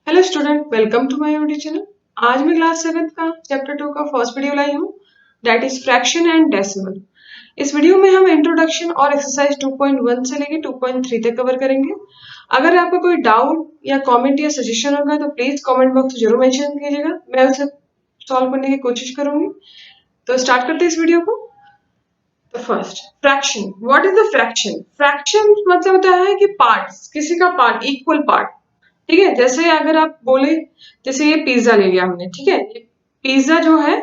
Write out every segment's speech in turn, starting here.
Hello student, welcome to my YouTube channel. आज मैं class 7 का चैप्टर 2 का फर्स्ट वीडियो लाई हूँ, that is fraction and decimal. इस वीडियो में हम इंट्रोडक्शन और एक्सरसाइज 2.1 से लेके 2.3 तक कवर करेंगे। अगर आपका कोई डाउट या कमेंट या सजेशन होगा तो प्लीज कमेंट बॉक्स में जरूर मेंशन कीजिएगा, मैं उसे सॉल्व करने की कोशिश करूंगी। तो स्टार्ट करते हैं इस वीडियो को। तो first, fraction. What is the fraction? Fraction मतलब होता है कि पार्ट्स, किसी का पार्ट, इक्वल पार्ट। ठीक है, जैसे अगर आप बोले, जैसे ये पिज्जा ले लिया हमने, ठीक है, ये पिज्जा जो है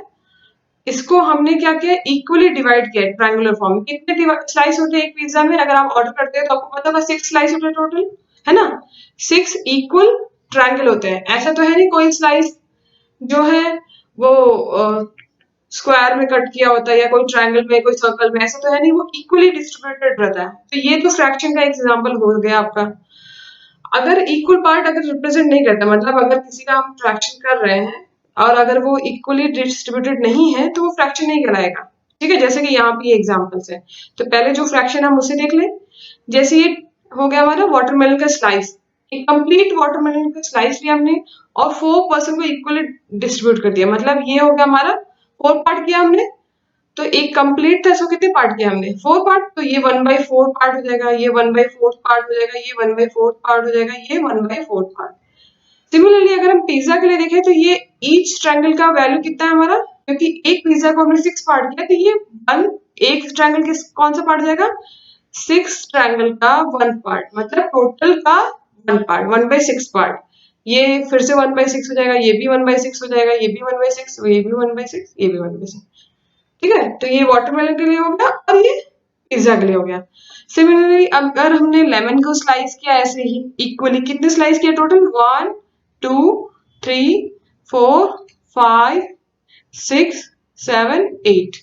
इसको हमने क्या किया, इक्वली डिवाइड किया ट्रायंगुलर फॉर्म में। कितने स्लाइस होते हैं एक पिज्जा में? अगर आप ऑर्डर करते हैं तो आपको पता होगा 6 स्लाइस होते हैं टोटल, है ना। 6 इक्वल ट्रायंगल होते हैं। ऐसा तो है नहीं कोई स्लाइस जो है वो स्क्वायर में कट किया होता है या कोई ट्रायंगल में, कोई सर्कल में, ऐसा तो है नहीं, वो इक्वली डिस्ट्रीब्यूटेड रहता है। तो ये तो फ्रैक्शन का एग्जांपल हो गया आपका। अगर इक्वल पार्ट अगर रिप्रेजेंट नहीं करता, मतलब अगर किसी का हम फ्रैक्शन कर रहे हैं और अगर वो इक्वली डिस्ट्रीब्यूटेड नहीं है तो वो फ्रैक्शन नहीं कहलाएगा। ठीक है, जैसे कि यहाँ पे ये एग्जांपल्स है। तो पहले जो फ्रैक्शन हम उसे देख लें। जैसे ये हो गया हमारा वाटरमेलन का स्लाइस। एक कंप्लीट वाटरमेलन का स्लाइस लिया हमने और 4% को इक्वली डिस्ट्रीब्यूट कर दिया, मतलब ये हो गया हमारा 4 पार्ट किया हमने। तो एक कंप्लीट था, इसको कितने पार्ट किया हमने? 4 पार्ट। तो ये 1/4 पार्ट हो जाएगा, ये 1/4 पार्ट हो जाएगा, ये 1/4 पार्ट हो जाएगा, ये 1/4 पार्ट। सिमिलरली अगर हम पिज्जा के लिए देखें तो ये ईच ट्रायंगल का वैल्यू कितना है हमारा, क्योंकि एक पिज्जा को हमने 6 पार्ट किया, तो ये वन, एक ट्रायंगल के कौन सा पार्ट हो जाएगा? 6 ट्रायंगल का 1 पार्ट, मतलब टोटल का 1 पार्ट, 1/6 पार्ट। ये फिर से 1/6 हो जाएगा, ये भी 1/6 हो जाएगा, ये भी 1/6, ये भी 1/6, ये भी 1/6। ठीक है, तो ये वाटरमेलन के लिए हो गया और ये पिज्जा के लिए हो गया। सिमिलरली अगर हमने लेमन को स्लाइस किया ऐसे ही इक्वली, कितने स्लाइस किया टोटल? 1 2 3 4 5 6 7 8।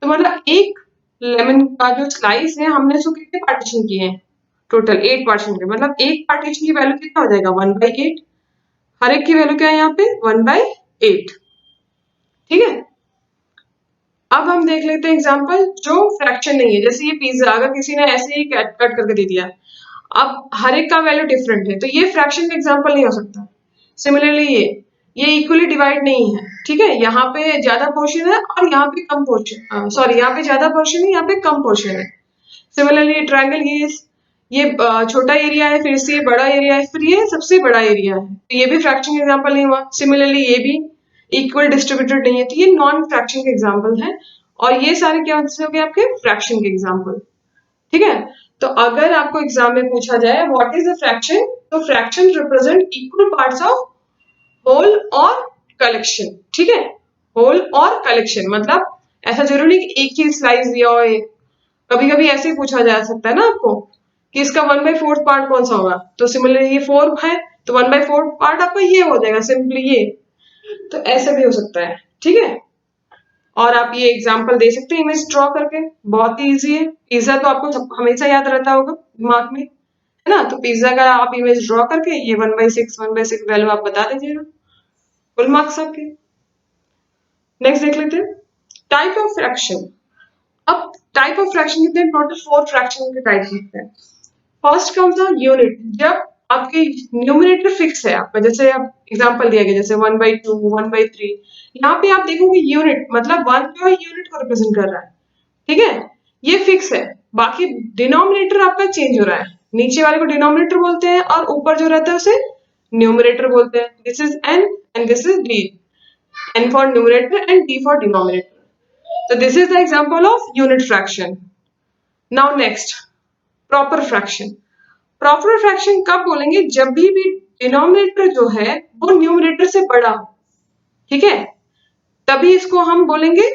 तो मतलब एक लेमन का जो स्लाइस है हमने उसको कितने पार्टीशन किए हैं? टोटल 8 पार्टीशन के, मतलब एक पार्टीशन की वैल्यू कितना हो जाएगा? 1/8। हर एक की वैल्यू क्या है यहाँ पे? 1/8। ठीक है, अब हम देख लेते हैं एग्जांपल जो फ्रैक्शन नहीं है। जैसे ये पिज्जा अगर किसी ने ऐसे ही कट करके दे दिया, अब हर एक का वैल्यू डिफरेंट है, तो ये फ्रैक्शन का एग्जांपल नहीं हो सकता। सिमिलरली ये इक्वली डिवाइड नहीं है। ठीक है, यहाँ पे ज्यादा पोर्शन है और यहाँ पे कम पोर्शन, सॉरी, यहाँ पे ज्यादा पोर्शन है, यहाँ पे कम पोर्शन है। सिमिलरली ट्रायंगल, ये छोटा एरिया है, फिर से ये बड़ा एरिया है, फिर ये सबसे बड़ा एरिया है, तो ये भी फ्रैक्शन का एग्जांपल नहीं हुआ। सिमिलरली ये भी इक्वल डिस्ट्रीब्यूटेड नहीं है, तो ये नॉन फ्रैक्शन के एग्जांपल है। और ये सारे क्या हो गए आपके? फ्रैक्शन के एग्जांपल। ठीक है, तो अगर आपको एग्जाम में पूछा जाए व्हाट इज द फ्रैक्शन, तो fraction represent equal parts of whole और कलेक्शन। ठीक है, होल और कलेक्शन, मतलब ऐसा जरूरी नहीं कि एक ही स्लाइस दिया हो। कभी कभी ऐसे ही पूछा जा सकता है ना आपको कि इसका 1/4 पार्ट कौन सा होगा, तो सिमिलरली ये 4 है तो 1/4 पार्ट आपका ये हो जाएगा, सिंपली ये। तो ऐसा भी हो सकता है। ठीक है, और आप ये एग्जांपल दे सकते हैं इमेज ड्रॉ करके, बहुत ही इजी है। पिज्जा तो आपको हमेशा याद रहता होगा दिमाग में, है ना। तो पिज्जा का आप इमेज ड्रॉ करके ये 1/6 वैल्यू आप बता दीजिएगा, फुल मार्क्स आपके। नेक्स्ट देख लेते हैं टाइप ऑफ फ्रैक्शन। अब टाइप ऑफ फ्रैक्शन कितने? टोटल 4 फ्रैक्शन के टाइप होते हैं। फर्स्ट कम्स द यूनिट, जब आपके न्यूमरेटर फिक्स है आपका, जैसे आप एग्जांपल दिया गया जैसे 1/2 1/3, यहाँ पे आप देखोगे यूनिट, मतलब 1 जो है यूनिट को रिप्रेजेंट कर रहा है। ठीक है, ये फिक्स है। बाकी डिनोमिनेटर आपका चेंज हो रहा है, नीचे वाले को डिनोमिनेटर बोलते हैं और ऊपर जो रहता है उसे न्यूमरेटर बोलते हैं। This is N and this is D, N for numerator and D for denominator. तो this is the example of unit fraction. Now next, proper fraction. Proper fraction कब बोलेंगे? जब भी डिनोमिनेटर जो है वो न्यूमरेटर से बड़ा हो। ठीक है, तभी इसको हम बोलेंगे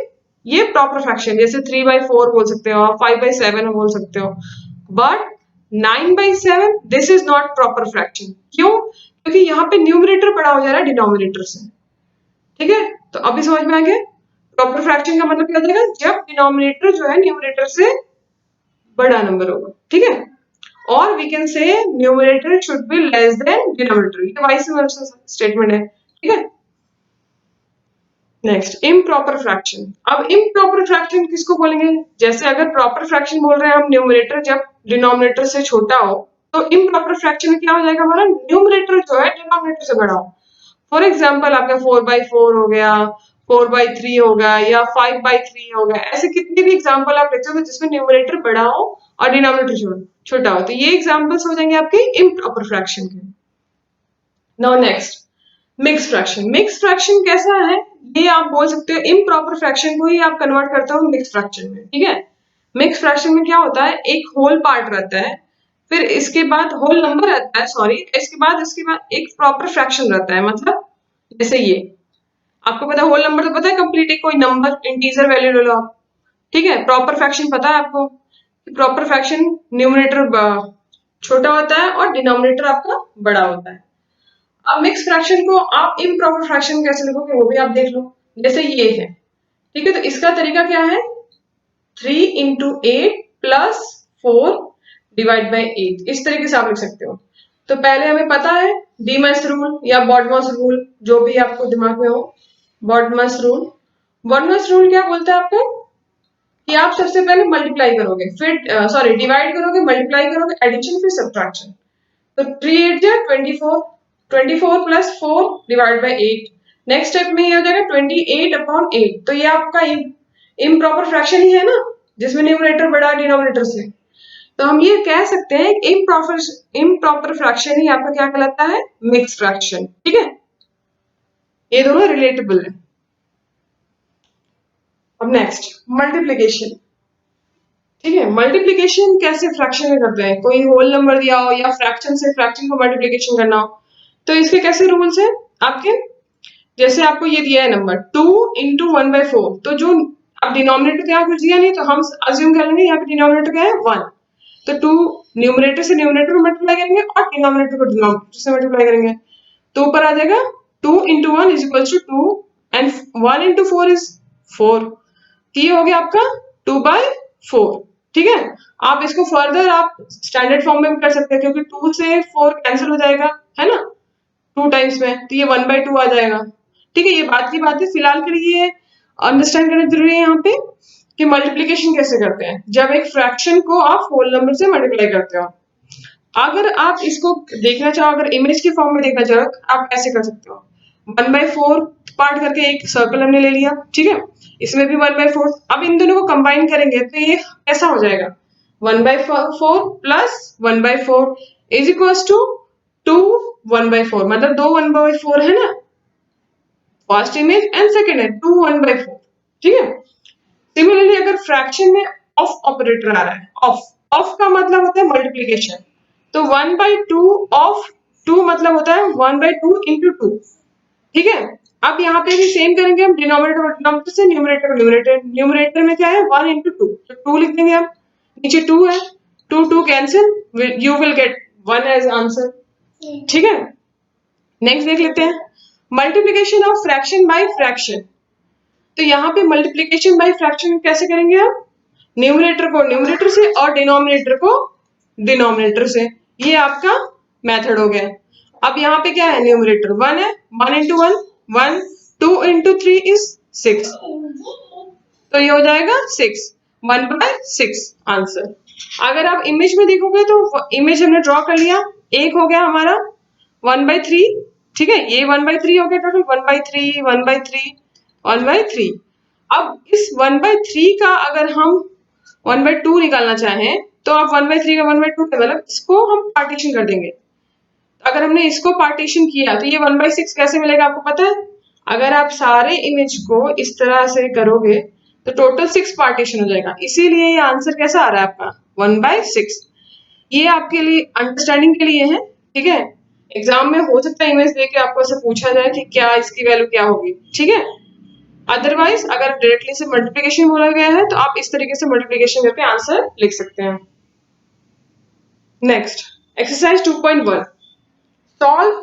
ये प्रॉपर फ्रैक्शन। जैसे 3/4 बोल सकते हो, 5/7 बोल सकते हो, but 9/7 this is not proper fraction. क्यों? क्योंकि यहाँ पे न्यूमरेटर बड़ा हो जा रहा है डिनोमिनेटर से। ठीक है, तो अभी समझ में आ गया प्रॉपर फ्रैक्शन का मतलब क्या हो जाएगा? जब डिनोमिनेटर जो है न्यूमरेटर से बड़ा नंबर होगा। ठीक है, और we can say numerator should be less than denominator, ये वाइस वर्सा स्टेटमेंट है। ठीक है, नेक्स्ट इम्प्रॉपर फ्रैक्शन। अब इम्प्रॉपर फ्रैक्शन किसको बोलेंगे? जैसे अगर प्रॉपर फ्रैक्शन बोल रहे हैं हम, न्यूमरेटर जब डिनोमिनेटर से छोटा हो, तो इम्प्रॉपर फ्रैक्शन में क्या हो जाएगा हमारा, न्यूमरेटर जो है डिनोमिनेटर से बड़ा हो। फॉर एग्जाम्पल आपका 4/4 हो गया, 4/3 हो गया, या 5/3 हो गया। ऐसे कितने भी एग्जाम्पल आप लेते हो जिसमें न्यूमरेटर बड़ा हो और डिनोमिनेटर छोटा हो, तो ये एग्जाम्पल्स हो जाएंगे आपके इम्प्रॉपर फ्रैक्शन के। Now next, mix fraction. Mix fraction कैसा है, ये आप बोल सकते हो इम्प्रॉपर फ्रैक्शन को ही आप कन्वर्ट करते हो मिक्स फ्रैक्शन में, ठीक है। मिक्स फ्रैक्शन में क्या होता है, एक होल पार्ट रहता है, फिर इसके बाद होल नंबर रहता है, सॉरी, इसके बाद एक प्रॉपर फ्रैक्शन रहता है। मतलब जैसे ये आपको पता है, होल नंबर तो पता है, कंप्लीट एक कोई नंबर इंटीजर वैल्यू ले लो आप, ठीक है। प्रॉपर फ्रैक्शन पता है आपको, प्रॉपर फ्रैक्शन न्यूमरेटर छोटा होता है और डिनोमिनेटर आपका बड़ा होता है। अब मिक्स फ्रैक्शन को आप इम्प्रॉपर फ्रैक्शन कैसे लिखोगे वो भी आप देख लो। जैसे ये है, ठीक है, तो इसका तरीका क्या है, 3 into 8 plus 4 डिवाइड बाई 8, इस तरीके से आप लिख सकते हो। तो पहले हमें पता है डीमस रूल या बॉडमस रूल, जो भी आपको दिमाग में हो, बॉडमस रूल। बॉडमस रूल क्या बोलता है आपको, कि आप सबसे पहले मल्टीप्लाई करोगे, फिर सॉरी डिवाइड करोगे, मल्टीप्लाई करोगे, एडिशन, फिर सब्ट्रैक्शन। तो 3 8 जा 24, 24 plus 4 divide by 8। Next step में ये हो जाएगा 28/8। तो ये आपका इम्प्रॉपर फ्रैक्शन ही है ना, जिसमें न्यूमरेटर बड़ा डिनोमिनेटर से। तो हम ये कह सकते हैं इम्प्रॉपर फ्रैक्शन ही आपका क्या कहलाता है, मिक्स फ्रैक्शन, ठीक है। ये दोनों रिलेटेबल है। अब नेक्स्ट, मल्टीप्लीकेशन, ठीक है। मल्टीप्लीकेशन कैसे फ्रैक्शन में करते हैं, कोई होल नंबर दिया हो या फ्रैक्शन से फ्रैक्शन को मल्टीप्लीकेशन करना हो, तो इसके कैसे रूल्स है आपके। जैसे आपको ये दिया है नंबर 2 into 1/4, तो जो अब डिनोमिनेटर क्या कुछ दिया नहीं, तो हम अज्यूम कर लेंगे यहाँ पे डिनोमिनेटर क्या है 1। तो 2 न्यूमरेटर से न्यूमरेटर को मल्टीप्लाई करेंगे और डिनोमिनेटर को डिनोमिनेटर से मल्टीप्लाई करेंगे, तो ऊपर आ जाएगा 2 into 1 is equals to 2 and 1 into 4 is 4। तो ये हो गया आपका 2/4, ठीक है। आप इसको फर्दर आप स्टैंडर्ड फॉर्म में भी कर सकते हैं, क्योंकि 2 से 4 कैंसिल हो जाएगा, है ना, 2 टाइम्स में, तो ये 1/2 आ जाएगा, ठीक है। ये बात की बात है, फिलहाल के लिए अंडरस्टैंड करना जरूरी है यहाँ पे कि मल्टीप्लीकेशन कैसे करते हैं, जब एक फ्रैक्शन को आप होल नंबर से मल्टीप्लाई करते हो। अगर आप इसको देखना चाहो, अगर इमेज के फॉर्म में देखना चाहो, आप कैसे कर सकते हो, 1/4 पार्ट करके एक सर्कल हमने ले लिया, ठीक है, इसमें भी 1/4। अब इन दोनों को कंबाइन करेंगे तो ये कैसा हो जाएगा, 1/4 प्लस 1/4 इज इक्वल्स टू 2 1/4, मतलब 2 1/4 है ना, फर्स्ट इमेज एंड सेकेंड है 2 1/4, ठीक है। सिमिलरली अगर फ्रैक्शन में ऑफ ऑपरेटर आ रहा है, ऑफ का मतलब होता है मल्टीप्लीकेशन, तो 1/2 ऑफ 2 मतलब होता है 1/2 into 2, ठीक है। अब यहाँ पे भी सेम करेंगे हम, डिनोमिनेटर और डिनोमिनेटर से न्यूमरेटर में क्या है 1 into 2, तो 2 लिख देंगे हम, नीचे 2 है, 2 cancel, you will get 1 as answer, ठीक है। नेक्स्ट देख लेते हैं, multiplication of fraction by fraction. तो यहाँ पे मल्टीप्लीकेशन बाय फ्रैक्शन कैसे करेंगे हम, न्यूमरेटर को न्यूमरेटर से और डिनोमिनेटर को डिनोमिनेटर से, ये आपका मेथड हो गया। अब यहाँ पे क्या है, न्यूमरेटर 1 है, 1 into 1 1, 2 into 3 is 6, तो ये हो जाएगा 6, 1/6 आंसर। अगर आप इमेज में देखोगे तो इमेज हमने ड्रॉ कर लिया, एक हो गया हमारा 1/3, ठीक है, ये 1/3 हो गया टोटल, 1/3 1/3 1/3। अब इस 1/3 का अगर हम 1/2 निकालना चाहें, तो आप 1/3 का 1/2 मतलब इसको हम पार्टीशन कर देंगे। अगर हमने इसको पार्टीशन किया तो ये 1/6 कैसे मिलेगा आपको पता है, अगर आप सारे इमेज को इस तरह से करोगे तो टोटल 6 पार्टीशन हो जाएगा, इसीलिए ये आंसर कैसा आ रहा है आपका 1/6। ये आपके लिए अंडरस्टैंडिंग के लिए है, ठीक है। एग्जाम में हो सकता है इमेज देके आपको ऐसे पूछा जाए कि क्या इसकी वैल्यू क्या होगी, ठीक है। अदरवाइज अगर डायरेक्टली से मल्टीप्लिकेशन बोला गया है तो आप इस तरीके से मल्टीप्लिकेशन करके आंसर लिख सकते हैं। Next, exercise 2.1, solve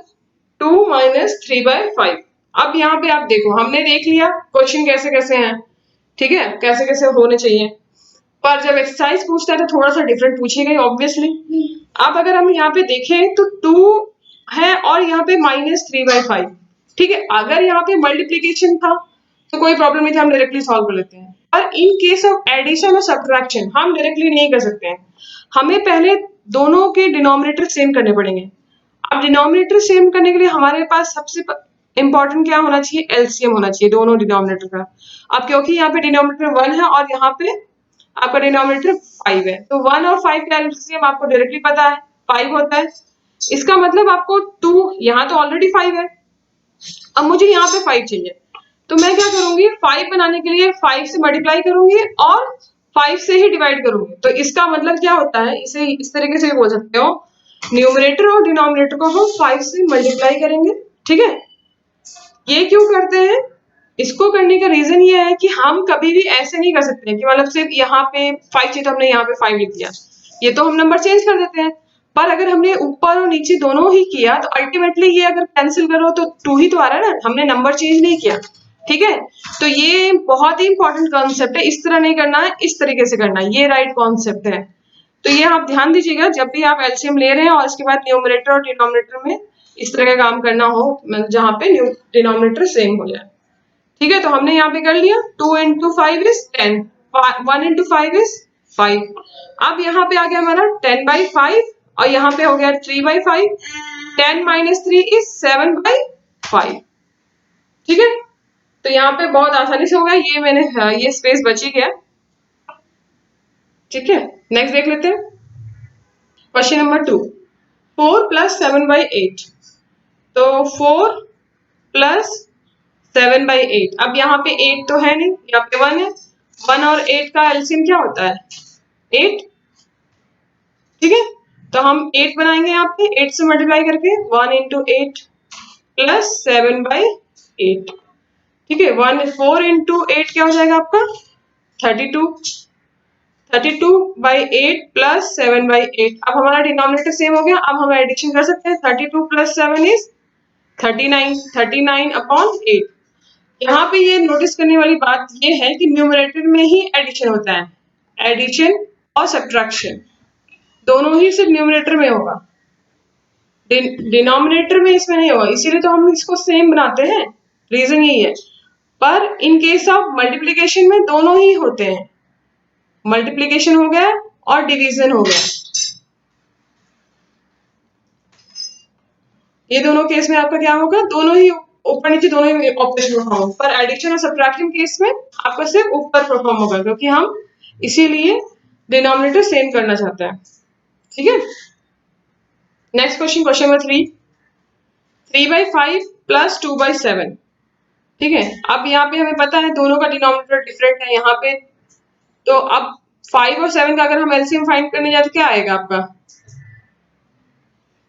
2 - 3/5। अब यहाँ पे आप देखो, हमने देख लिया क्वेश्चन कैसे कैसे हैं, ठीक है, कैसे कैसे होने चाहिए, पर जब एक्सरसाइज पूछता है तो थोड़ा सा डिफरेंट पूछेगा ऑब्वियसली। अब अगर हम यहाँ पे देखें तो 2 है और यहाँ पे -3/5, ठीक है। अगर यहाँ पे मल्टीप्लीकेशन था तो कोई प्रॉब्लम नहीं था, हम डायरेक्टली सॉल्व कर लेते हैं। और इन केस ऑफ एडिशन और सब्ट्रैक्शन हम डायरेक्टली नहीं कर सकते हैं, हमें पहले दोनों के डिनोमिनेटर सेम करने पड़ेंगे। अब डिनोमिनेटर सेम करने के लिए हमारे पास सबसे इंपॉर्टेंट क्या होना चाहिए, एलसीएम होना चाहिए दोनों डिनोमिनेटर का। अब क्योंकि यहाँ पे डिनोमिनेटर 1 है और यहाँ पे आपका डिनोमिनेटर 5 है, तो 1 और 5 का एलसीएम आपको डायरेक्टली पता है 5 होता है। इसका मतलब आपको 2, यहाँ तो ऑलरेडी 5 है, अब मुझे यहाँ पे 5 चाहिए, तो मैं क्या करूंगी, 5 बनाने के लिए 5 से मल्टीप्लाई करूंगी और 5 से ही डिवाइड करूंगी। तो इसका मतलब क्या होता है, इसे इस तरीके से भी बोल सकते हो, न्यूमरेटर और डिनोमिनेटर को हम 5 से मल्टीप्लाई करेंगे। ठीक है, ये क्यों करते हैं, इसको करने का रीजन ये है कि हम कभी भी ऐसे नहीं कर सकते कि मतलब सिर्फ यहाँ पे 5 चाहिए तो हमने यहाँ पे 5 लिख दिया, ये तो हम नंबर चेंज कर देते हैं। पर अगर हमने ऊपर और नीचे दोनों ही किया तो अल्टीमेटली ये अगर कैंसिल करो तो 2 ही तो आ रहा है ना, हमने नंबर चेंज नहीं किया। ठीक है, तो ये बहुत ही इंपॉर्टेंट कॉन्सेप्ट है, इस तरह नहीं करना है, इस तरीके से करना है, ये राइट कॉन्सेप्ट है। तो ये आप ध्यान दीजिएगा जब भी आप एलसीएम ले रहे हैं और इसके बाद न्यूमरेटर और डिनोमिनेटर में इस तरह का काम करना हो जहां पे डिनोमिनेटर सेम हो जाए। ठीक है, तो हमने यहाँ पे कर लिया 2 into 5 is 10, 1 into 5 is 5। अब यहाँ पे आ गया हमारा 10/5 और यहाँ पे हो गया 3/5, 10 minus 3 is 7/5। ठीक है, तो यहाँ पे बहुत आसानी से हो गया, ये मैंने ये स्पेस बची गया। ठीक है, नेक्स्ट देख लेते हैं क्वेश्चन नंबर 2, 4 plus 7/8। तो 4 plus 7/8, अब यहाँ पे 8 तो है नहीं, यहाँ पे 1 है, 1 और 8 का एलसीएम क्या होता है 8। ठीक है, तो हम 8 बनाएंगे यहाँ पे 8 से मल्टीप्लाई करके, 1 into 8 plus 7/8। ठीक है, 4 into 8 क्या हो जाएगा आपका 32, 32/8 plus 7/8। अब हमारा डिनोमिनेटर सेम हो गया, अब हम एडिशन कर सकते हैं, 32 plus 7 is 39, 39/8। यहाँ पे ये नोटिस करने वाली बात ये है कि न्यूमरेटर में ही एडिशन होता है, एडिशन और सब्ट्रैक्शन दोनों ही सिर्फ न्यूमरेटर में होगा, डिनोमिनेटर में इसमें नहीं होगा, इसीलिए तो हम इसको सेम बनाते हैं, रीजन यही है। पर इन केस ऑफ मल्टीप्लीकेशन में दोनों ही होते हैं, मल्टीप्लीकेशन हो गया और डिवीजन हो गया, ये दोनों केस में आपका क्या होगा, दोनों ही ऊपर नीचे दोनों ही ऑपरेशन परफॉर्म होगा, पर एडिशन और सब्ट्रैक्शन केस में आपका सिर्फ ऊपर परफॉर्म होगा, क्योंकि हम इसीलिए डिनोमिनेटर सेम करना चाहते हैं। ठीक है, next question, question number 3, 3/5 plus 2/7। ठीक है, अब यहाँ पे हमें पता है दोनों का डिनोमिनेटर डिफरेंट है यहाँ पे, तो अब 5 और 7 का अगर हम एलसीएम फाइंड करने जाए तो क्या आएगा आपका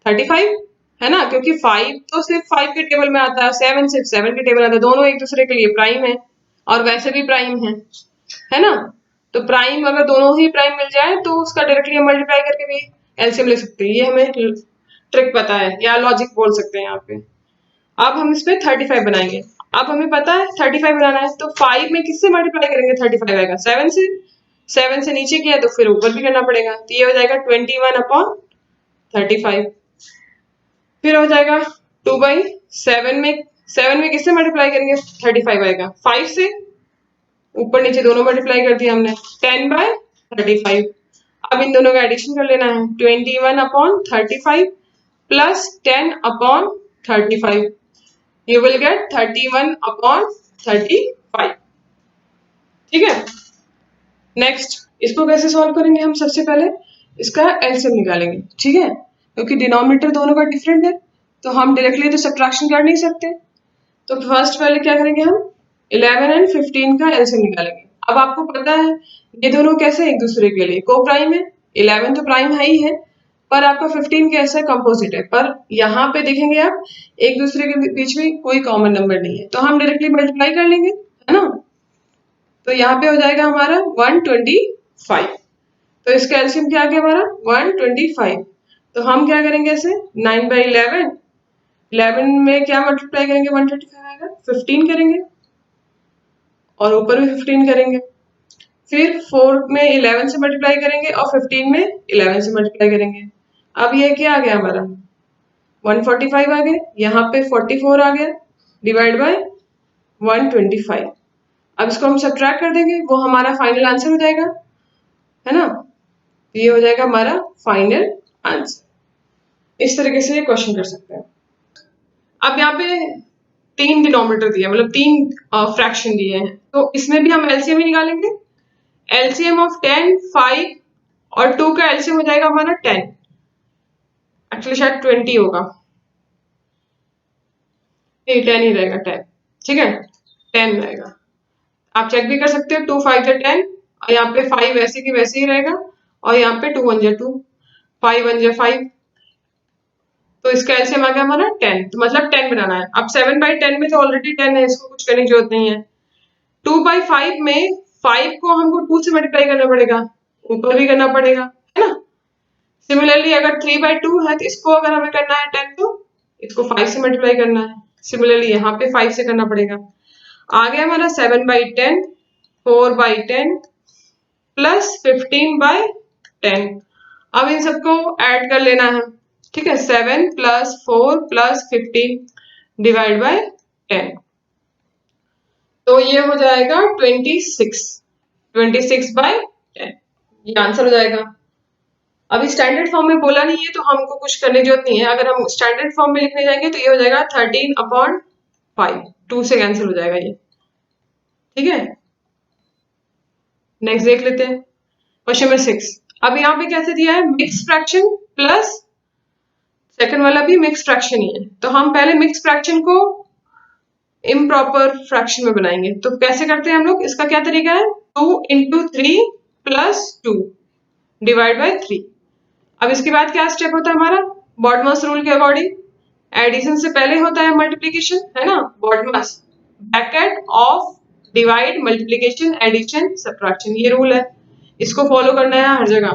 35, है ना, क्योंकि 5 तो सिर्फ 5 के टेबल में आता है, 7 सिर्फ 7 के टेबल में आता है, दोनों एक दूसरे के लिए प्राइम है और वैसे भी प्राइम है ना। तो प्राइम अगर दोनों ही प्राइम मिल जाए तो उसका डायरेक्टली हम मल्टीप्लाई करके भी एलसीएम ले सकते हैं, ये हमें ट्रिक पता है या लॉजिक बोल सकते हैं यहाँ पे। अब हम इसमें 35 बनाएंगे, अब हमें पता है 35 बनाना है, तो 5 में किससे मल्टीप्लाई करेंगे 35 आएगा 7 से, 7 से नीचे किया तो फिर ऊपर भी करना पड़ेगा, तो ये हो जाएगा 21/35। फिर हो जाएगा 2/7 में, 7 में किससे मल्टीप्लाई करेंगे 35 आएगा, 5 से, ऊपर नीचे दोनों मल्टीप्लाई कर दिया हमने, 10/35। अब इन दोनों का एडिशन कर लेना है, 21/35 प्लस 10/35, यू विल गेट 31/35। ठीक है, नेक्स्ट इसको कैसे सॉल्व करेंगे, हम सबसे पहले इसका एलसीएम निकालेंगे। ठीक है, क्योंकि डिनोमिनेटर दोनों का डिफरेंट है तो हम डायरेक्टली तो सब्ट्रैक्शन कर नहीं सकते, तो फर्स्ट पहले क्या करेंगे हम 11 और 15 का एलसीएम निकालेंगे। अब आपको पता है ये दोनों कैसे एक दूसरे के लिए को प्राइम है, 11 तो प्राइम है ही है, पर आपका 15 कैसा कंपोजिट है, पर यहाँ पे देखेंगे आप एक दूसरे के बीच में कोई कॉमन नंबर नहीं है, तो हम डायरेक्टली मल्टीप्लाई कर लेंगे, है ना। तो यहाँ पे हो जाएगा हमारा 125, तो इसका एलसीएम क्या आ गया हमारा 125। तो हम क्या करेंगे ऐसे 9/11, 11 में क्या मल्टीप्लाई करेंगे 125 आएगा, 15 करेंगे और ऊपर भी 15 करेंगे, फिर 4 में 11 से मल्टीप्लाई करेंगे और 15 में 11 से मल्टीप्लाई करेंगे। अब ये क्या आ गया हमारा 145 आ गया, यहाँ पे 44 आ गया डिवाइड बाय 125। अब इसको हम सब्ट्रैक्ट कर देंगे, वो हमारा फाइनल आंसर हो जाएगा, है ना, ये हो जाएगा हमारा फाइनल आंसर। इस तरीके से ये क्वेश्चन कर सकते हैं। अब यहाँ पे 3 डिनोमिनेटर दिए, मतलब 3 फ्रैक्शन दिए हैं, तो इसमें भी हम एलसीएम ही निकालेंगे। एलसीएम ऑफ 10 5 और 2 का एलसीएम हो जाएगा हमारा 10, एक्चुअली शायद 20 होगा, नहीं 10 ही रहेगा, 10, ठीक है 10 रहेगा। आप चेक भी कर सकते हो, 2 5 10, और यहाँ पे 5 वैसे की वैसे ही रहेगा, और यहाँ पे 2 1 2, 5 1 5, तो इसका एलसीएम आ गया हमारा 10, तो मतलब 10 बनाना है। अब 7/10 में तो ऑलरेडी 10 है, इसको कुछ करने की जरूरत नहीं है। 2/5 में 5 को हमको 2 से मल्टीप्लाई करना पड़ेगा, ऊपर भी करना पड़ेगा, है ना। सिमिलरली अगर 3/2 है, तो इसको अगर हमें करना है 10, तो इसको 5 से मल्टीप्लाई करना है। सिमिलरली यहाँ पे 5 से करना पड़ेगा। आ गया हमारा 7/10, 4/10 प्लस 15/10। अब इन सबको ऐड कर लेना है, ठीक है, 7 प्लस 4 प्लस 15 डिवाइड बाय 10, तो ये हो जाएगा 26, 26/10, ये आंसर हो जाएगा। अभी स्टैंडर्ड फॉर्म में बोला नहीं है, तो हमको कुछ करने की जरूरत नहीं है। अगर हम स्टैंडर्ड फॉर्म में लिखने जाएंगे तो ये हो जाएगा 13/5, 2 से कैंसिल हो जाएगा ये, ठीक है। नेक्स्ट देख लेते हैं, क्वेश्चन नंबर 6। अब यहाँ पे कैसे दिया है, मिक्स फ्रैक्शन प्लस सेकंड वाला भी मिक्स फ्रैक्शन ही है, तो हम पहले मिक्स फ्रैक्शन को इम्प्रॉपर फ्रैक्शन में बनाएंगे। तो कैसे करते हैं हम लोग, इसका क्या तरीका है, 2 × 3 प्लस 2 डिवाइड बाय 3। अब इसके बाद क्या स्टेप होता है हमारा, बॉडमास रूल के अकॉर्डिंग एडिशन से पहले होता है मल्टीप्लीकेशन, है ना, BODMAS bracket of divide multiplication addition subtraction, ये रूल है, इसको फॉलो करना है हर जगह,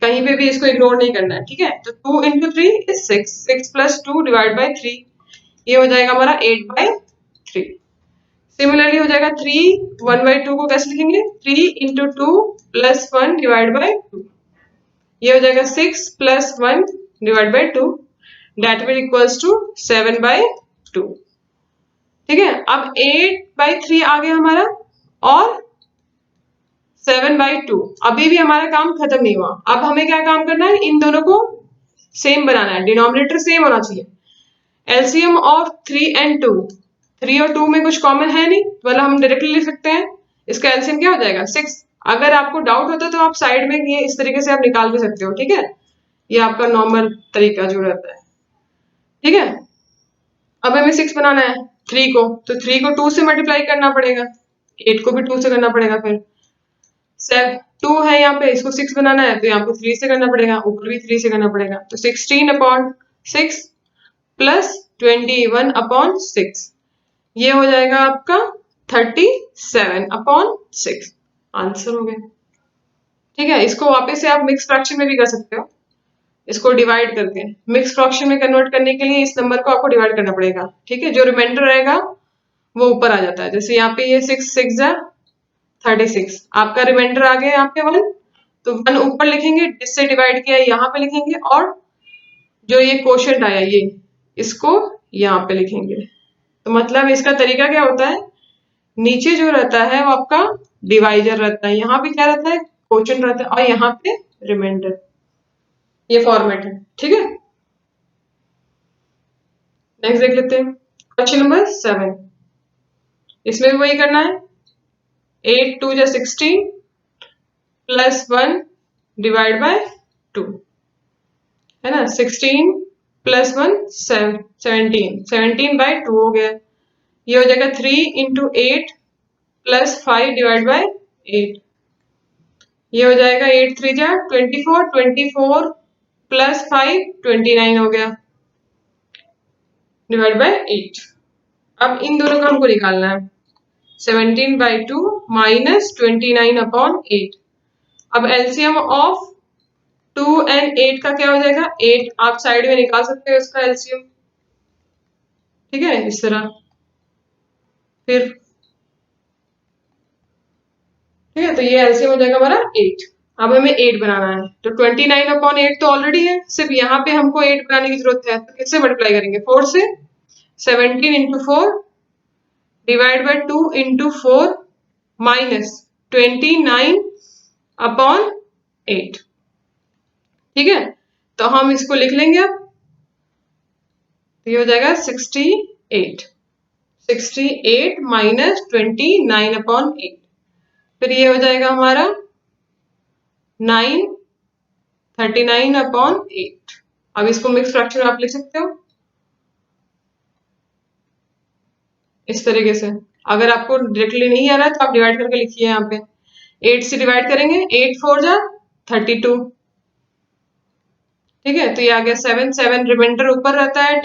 कहीं पे भी इसको इग्नोर नहीं करना है, ठीक है। तो 2 × 3 इज 6, 6 + 2 डिवाइड बाय 3, ये हो जाएगा हमारा 8/3। सिमिलरली हो जाएगा 3 1/2 को कैसे लिखेंगे, 3 × 2 + 1 डिवाइड बाय 2, ये हो जाएगा 6 + 1 divide by 2, that will equals to 7/2, ठीक है। अब 8/3 आ गया हमारा, और 7/2, अभी भी हमारा काम खत्म नहीं हुआ। अब हमें क्या काम करना है, इन दोनों को सेम बनाना है, डिनोमिनेटर सेम होना चाहिए। एलसीएम ऑफ 3 and 2, 3 और 2 में कुछ कॉमन है नहीं, मतलब हम डायरेक्टली लिख सकते हैं, इसका एलसीएम क्या हो जाएगा 6। अगर आपको डाउट होता है तो आप साइड में ये इस तरीके से आप निकाल भी सकते हो, ठीक है, ये आपका नॉर्मल तरीका जो रहता है, ठीक है। अब हमें 6 बनाना है 3 को, तो 3 को 2 से मल्टीप्लाई करना पड़ेगा, 8 को भी 2 से करना पड़ेगा, फिर 2 है यहाँ पे, इसको 6 बनाना है तो यहाँ पे 3 से करना पड़ेगा, ऊपर भी 3 से करना पड़ेगा, तो 16/6 प्लस 21/6, ये हो जाएगा आपका 37/6, आंसर हो गया, ठीक है। इसको वापस से आप मिक्स फ्रैक्शन में भी कर सकते हो, इसको डिवाइड करके मिक्स फ्रैक्शन में कन्वर्ट करने के लिए इस नंबर को आपको डिवाइड करना पड़ेगा, ठीक है। जो रिमाइंडर रहेगा वो ऊपर आ जाता है, जैसे यहाँ पे ये 6 6 36, आपका रिमाइंडर आ गया यहाँ पे 1, तो 1 ऊपर लिखेंगे, जिससे डिवाइड किया यहाँ पे लिखेंगे, और जो ये क्वोशंट आया ये इसको यहाँ पे लिखेंगे। तो मतलब इसका तरीका क्या होता है, नीचे जो रहता है वो आपका डिवाइजर रहता है, यहाँ पे क्या रहता है, क्वोशंट रहता है, और यहाँ पे रिमाइंडर, ये फॉर्मेट है, ठीक है। नेक्स्ट देख लेते हैं, क्वेश्चन नंबर 7। इसमें भी वही करना है, 8 2 = 16 प्लस 1 डिवाइड बाय 2, है ना, 16 + 1 17, 17/2 हो गया, ये हो जाएगा 3 × 8 + 5 डिवाइड बाय 8, ये हो जाएगा 8 3 जा 24, 24 + 5 29 हो गया डिवाइड बाय 8। अब इन दोनों का हमको निकालना है, 17/2 माइनस 29/8। अब एलसीएम ऑफ 2 and 8 का क्या हो जाएगा, 8 आप साइड में निकाल सकते हो इसका एलसीएम, ठीक है, इस तरह, फिर ठीक है, तो ये एलसीएम हो जाएगा हमारा 8। अब हमें 8 बनाना है, तो 29/8 तो ऑलरेडी है, सिर्फ यहाँ पे हमको 8 बनाने की जरूरत है, तो किससे मल्टीप्लाई करेंगे, 4 से, 17 × 4 डिवाइड बाय 2 × 4 माइनस 29/8, ठीक है। तो हम इसको लिख लेंगे अब। तो ये हो जाएगा 68 माइनस 29/8। फिर ये हो जाएगा हमारा 39/8। अब इसको मिक्स फ्रैक्शन आप लिख सकते हो इस तरीके से। अगर आपको डायरेक्टली नहीं आ रहा है तो आप डिवाइड करके लिखिए यहाँ पे। 8 से डिवाइड करेंगे, 8 4 जा 32। ठीक है, तो ये आ गया 7 7 रिमाइंडर ऊपर रहता है,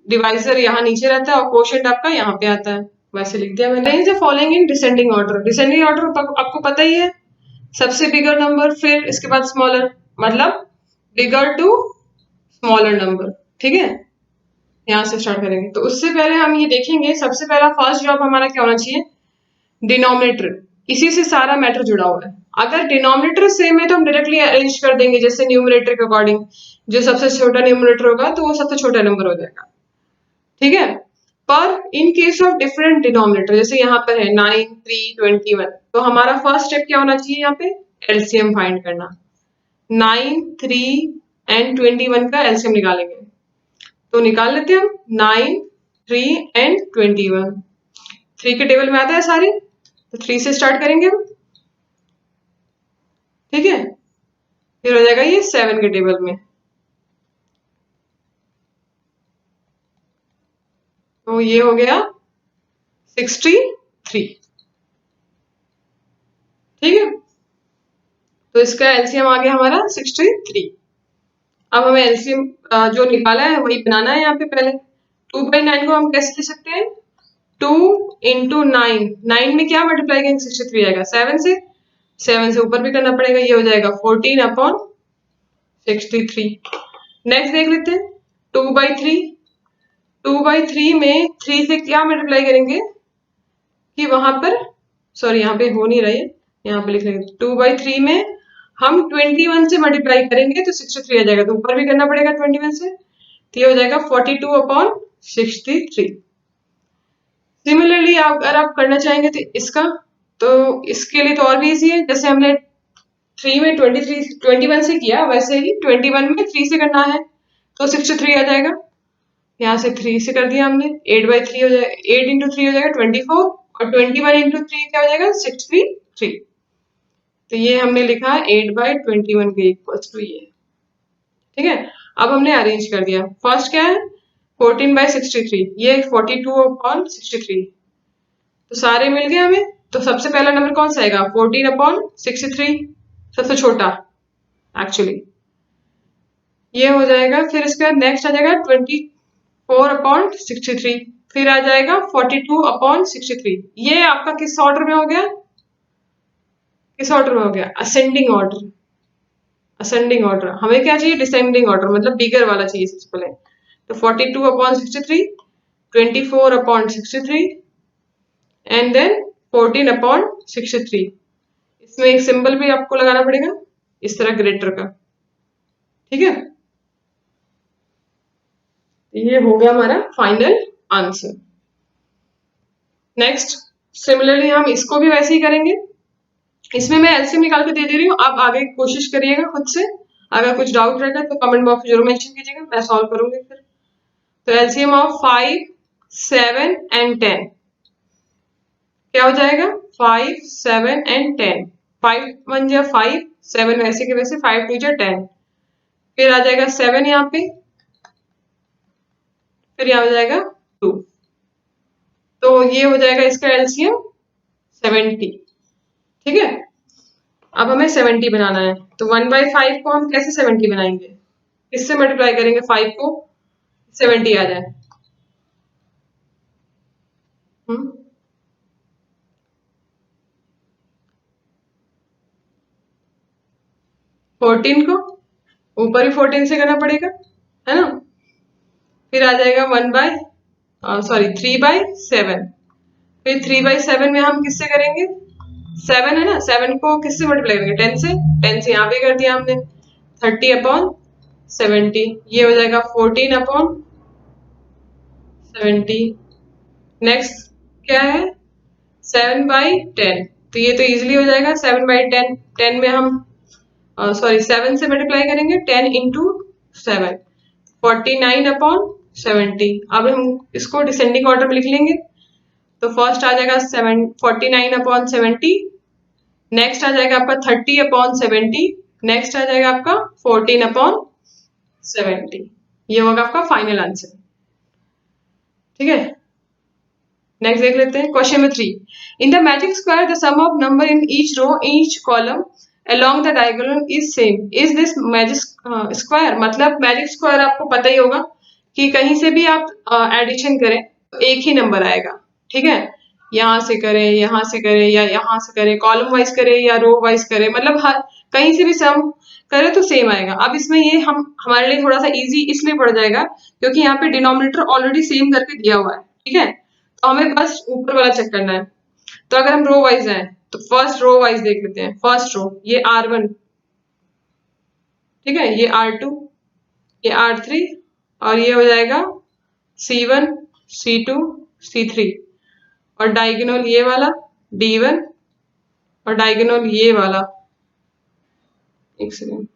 डिवाइजर यहाँ नीचे रहता है और कोशेंट आपका यहाँ पे आता है। वैसे लिख दिया मैंने। Following in descending order. Descending order आपको पता ही है, सबसे बिगर नंबर फिर इसके बाद स्मॉलर, मतलब बिगर टू स्मॉलर नंबर। ठीक है, यहाँ से स्टार्ट करेंगे। तो उससे पहले हम ये देखेंगे, सबसे पहला फर्स्ट जॉब हमारा क्या होना चाहिए, डिनोमिनेटर। इसी से सारा मैटर जुड़ा हुआ है। अगर डिनोमिनेटर सेम है तो हम डायरेक्टली अरेंज कर देंगे जैसे न्यूमरेटर के अकॉर्डिंग। जो सबसे छोटा न्यूमरेटर होगा तो वो सबसे छोटा नंबर हो जाएगा। ठीक है, पर in case of different denominator, जैसे यहाँ पर है 9 3 21, तो हमारा फर्स्ट स्टेप क्या होना चाहिए, यहाँ पे एलसीएम फाइंड करना। 9 3 एंड 21 का एलसीएम निकालेंगे। तो निकाल लेते हैं हम 9 3 एंड 21। 3 के टेबल में आता है सारे, तो 3 से स्टार्ट करेंगे हम। ठीक है, फिर हो जाएगा ये 7 के टेबल में। तो ये हो गया 63। ठीक है, तो इसका एलसीएम आ गया हमारा 63। अब हमें एलसीएम जो निकाला है वही बनाना है यहाँ पे। पहले 2/9 को हम कैसे लिख सकते हैं, 2 इंटू 9। 9 में क्या मल्टीप्लाई करेंगे, 63 आएगा। 7 से, 7 से ऊपर भी करना पड़ेगा, ये हो जाएगा 14/63। नेक्स्ट देख लेते हैं 2/3। 2/3 में 3 से क्या मल्टीप्लाई करेंगे कि वहां पर, सॉरी यहाँ पे हो नहीं रही है, यहाँ पे लिख लेंगे 2/3 में हम 21 से मल्टीप्लाई करेंगे तो 63 आ जाएगा। तो ऊपर भी करना पड़ेगा 21 से, तो ये हो जाएगा 42/63। सिमिलरली अगर आप करना चाहेंगे तो इसका, तो इसके लिए तो और भी इजी है। जैसे हमने 3 में 21 से किया, वैसे ही 21 में 3 से करना है तो 63 आ जाएगा। यहाँ से 3 से कर दिया हमने, 8/3 हो जाएगा, 8 इंटू 3 हो जाएगा 24, और 21 इंटू 3 क्या हो जाएगा 63। तो ये हमने लिखा 8/21 के इक्वल्स टू ये। ठीक है, अब हमने अरेंज कर दिया। फर्स्ट क्या है 14/63, ये 42/63। तो सारे मिल गए हमें। तो सबसे पहला नंबर कौन सा आएगा, 14/63, सबसे छोटा एक्चुअली, ये हो जाएगा। फिर इसके बाद नेक्स्ट आ जाएगा 24/63, फिर आ जाएगा 42/63। ये आपका किस ऑर्डर में हो गया, किस ऑर्डर में हो गया, असेंडिंग ऑर्डर। असेंडिंग ऑर्डर हमें क्या चाहिए, डिसेंडिंग ऑर्डर, मतलब बिगर वाला चाहिए सबसे पहले। तो 42/63, 24/63 एंड देन 14/63। इसमें एक सिंबल भी आपको लगाना पड़ेगा इस तरह ग्रेटर का। ठीक है, ये हो गया हमारा फाइनल आंसर। नेक्स्ट सिमिलरली हम इसको भी वैसे ही करेंगे। इसमें मैं एलसीएम निकाल के दे दे रही हूँ, आप आगे कोशिश करिएगा खुद से। अगर कुछ डाउट रहेगा तो कमेंट बॉक्स में जरूर मेंशन कीजिएगा, मैं सॉल्व करूंगी फिर। तो एलसीएम ऑफ 5 7 एंड 10 क्या हो जाएगा, 5 7 एंड 10। 5 1 जा 5, 7 वैसे के वैसे, 5 2 जा 10। फिर आ जाएगा 7 यहाँ पे, फिर यहाँ हो जाएगा 2। तो ये हो जाएगा इसका एलसीएम 70। ठीक है, अब हमें 70 बनाना है। तो 1/5 को हम कैसे 70 बनाएंगे, किससे मल्टीप्लाई करेंगे 5 को, 70 आ जाए। 14 को ऊपर ही 14 से करना पड़ेगा, है ना। फिर आ जाएगा 3/7। फिर 3/7 में हम किससे करेंगे, 7 है ना, 7 को किससे मल्टीप्लाई करेंगे, 10 से। 10 से यहाँ पे कर दिया हमने, 30/70। ये हो जाएगा 14/70। नेक्स्ट क्या है 7/10, तो ये तो इजीली हो जाएगा। 7/10, 10 में हम सॉरी 7 से मल्टीप्लाई करेंगे, 10 इंटू 7 49/70। अब हम इसको डिसेंडिंग ऑर्डर में लिख लेंगे। तो फर्स्ट आ जाएगा 49/70, नेक्स्ट आ जाएगा आपका 30/70, नेक्स्ट आ जाएगा आपका 14/70। ये होगा आपका फाइनल आंसर। ठीक है, नेक्स्ट देख लेते हैं question number 3। In the magic square the sum of number in each row each column along the diagonal is same, is this magic square? मतलब मैजिक स्क्वायर आपको पता ही होगा कि कहीं से भी आप एडिशन करें तो एक ही नंबर आएगा। ठीक है, यहाँ से करें, यहाँ से करें, या यहाँ से करें, कॉलम वाइज करें या रो वाइज करें, मतलब हर कहीं से भी सम करें तो सेम आएगा। अब इसमें ये हम हमारे लिए थोड़ा सा इजी इसलिए पड़ जाएगा क्योंकि यहाँ पे डिनोमिनेटर ऑलरेडी सेम करके दिया हुआ है। ठीक है, तो हमें बस ऊपर वाला चेक करना है। तो अगर हम रो वाइज आए तो फर्स्ट रो वाइज देख लेते हैं। फर्स्ट रो ये R1, ठीक है, ये R2, ये R3 और ये हो जाएगा C1, C2, C3 और डायगोनल ये वाला D1 और डायगोनल ये वाला, एक सेकेंड,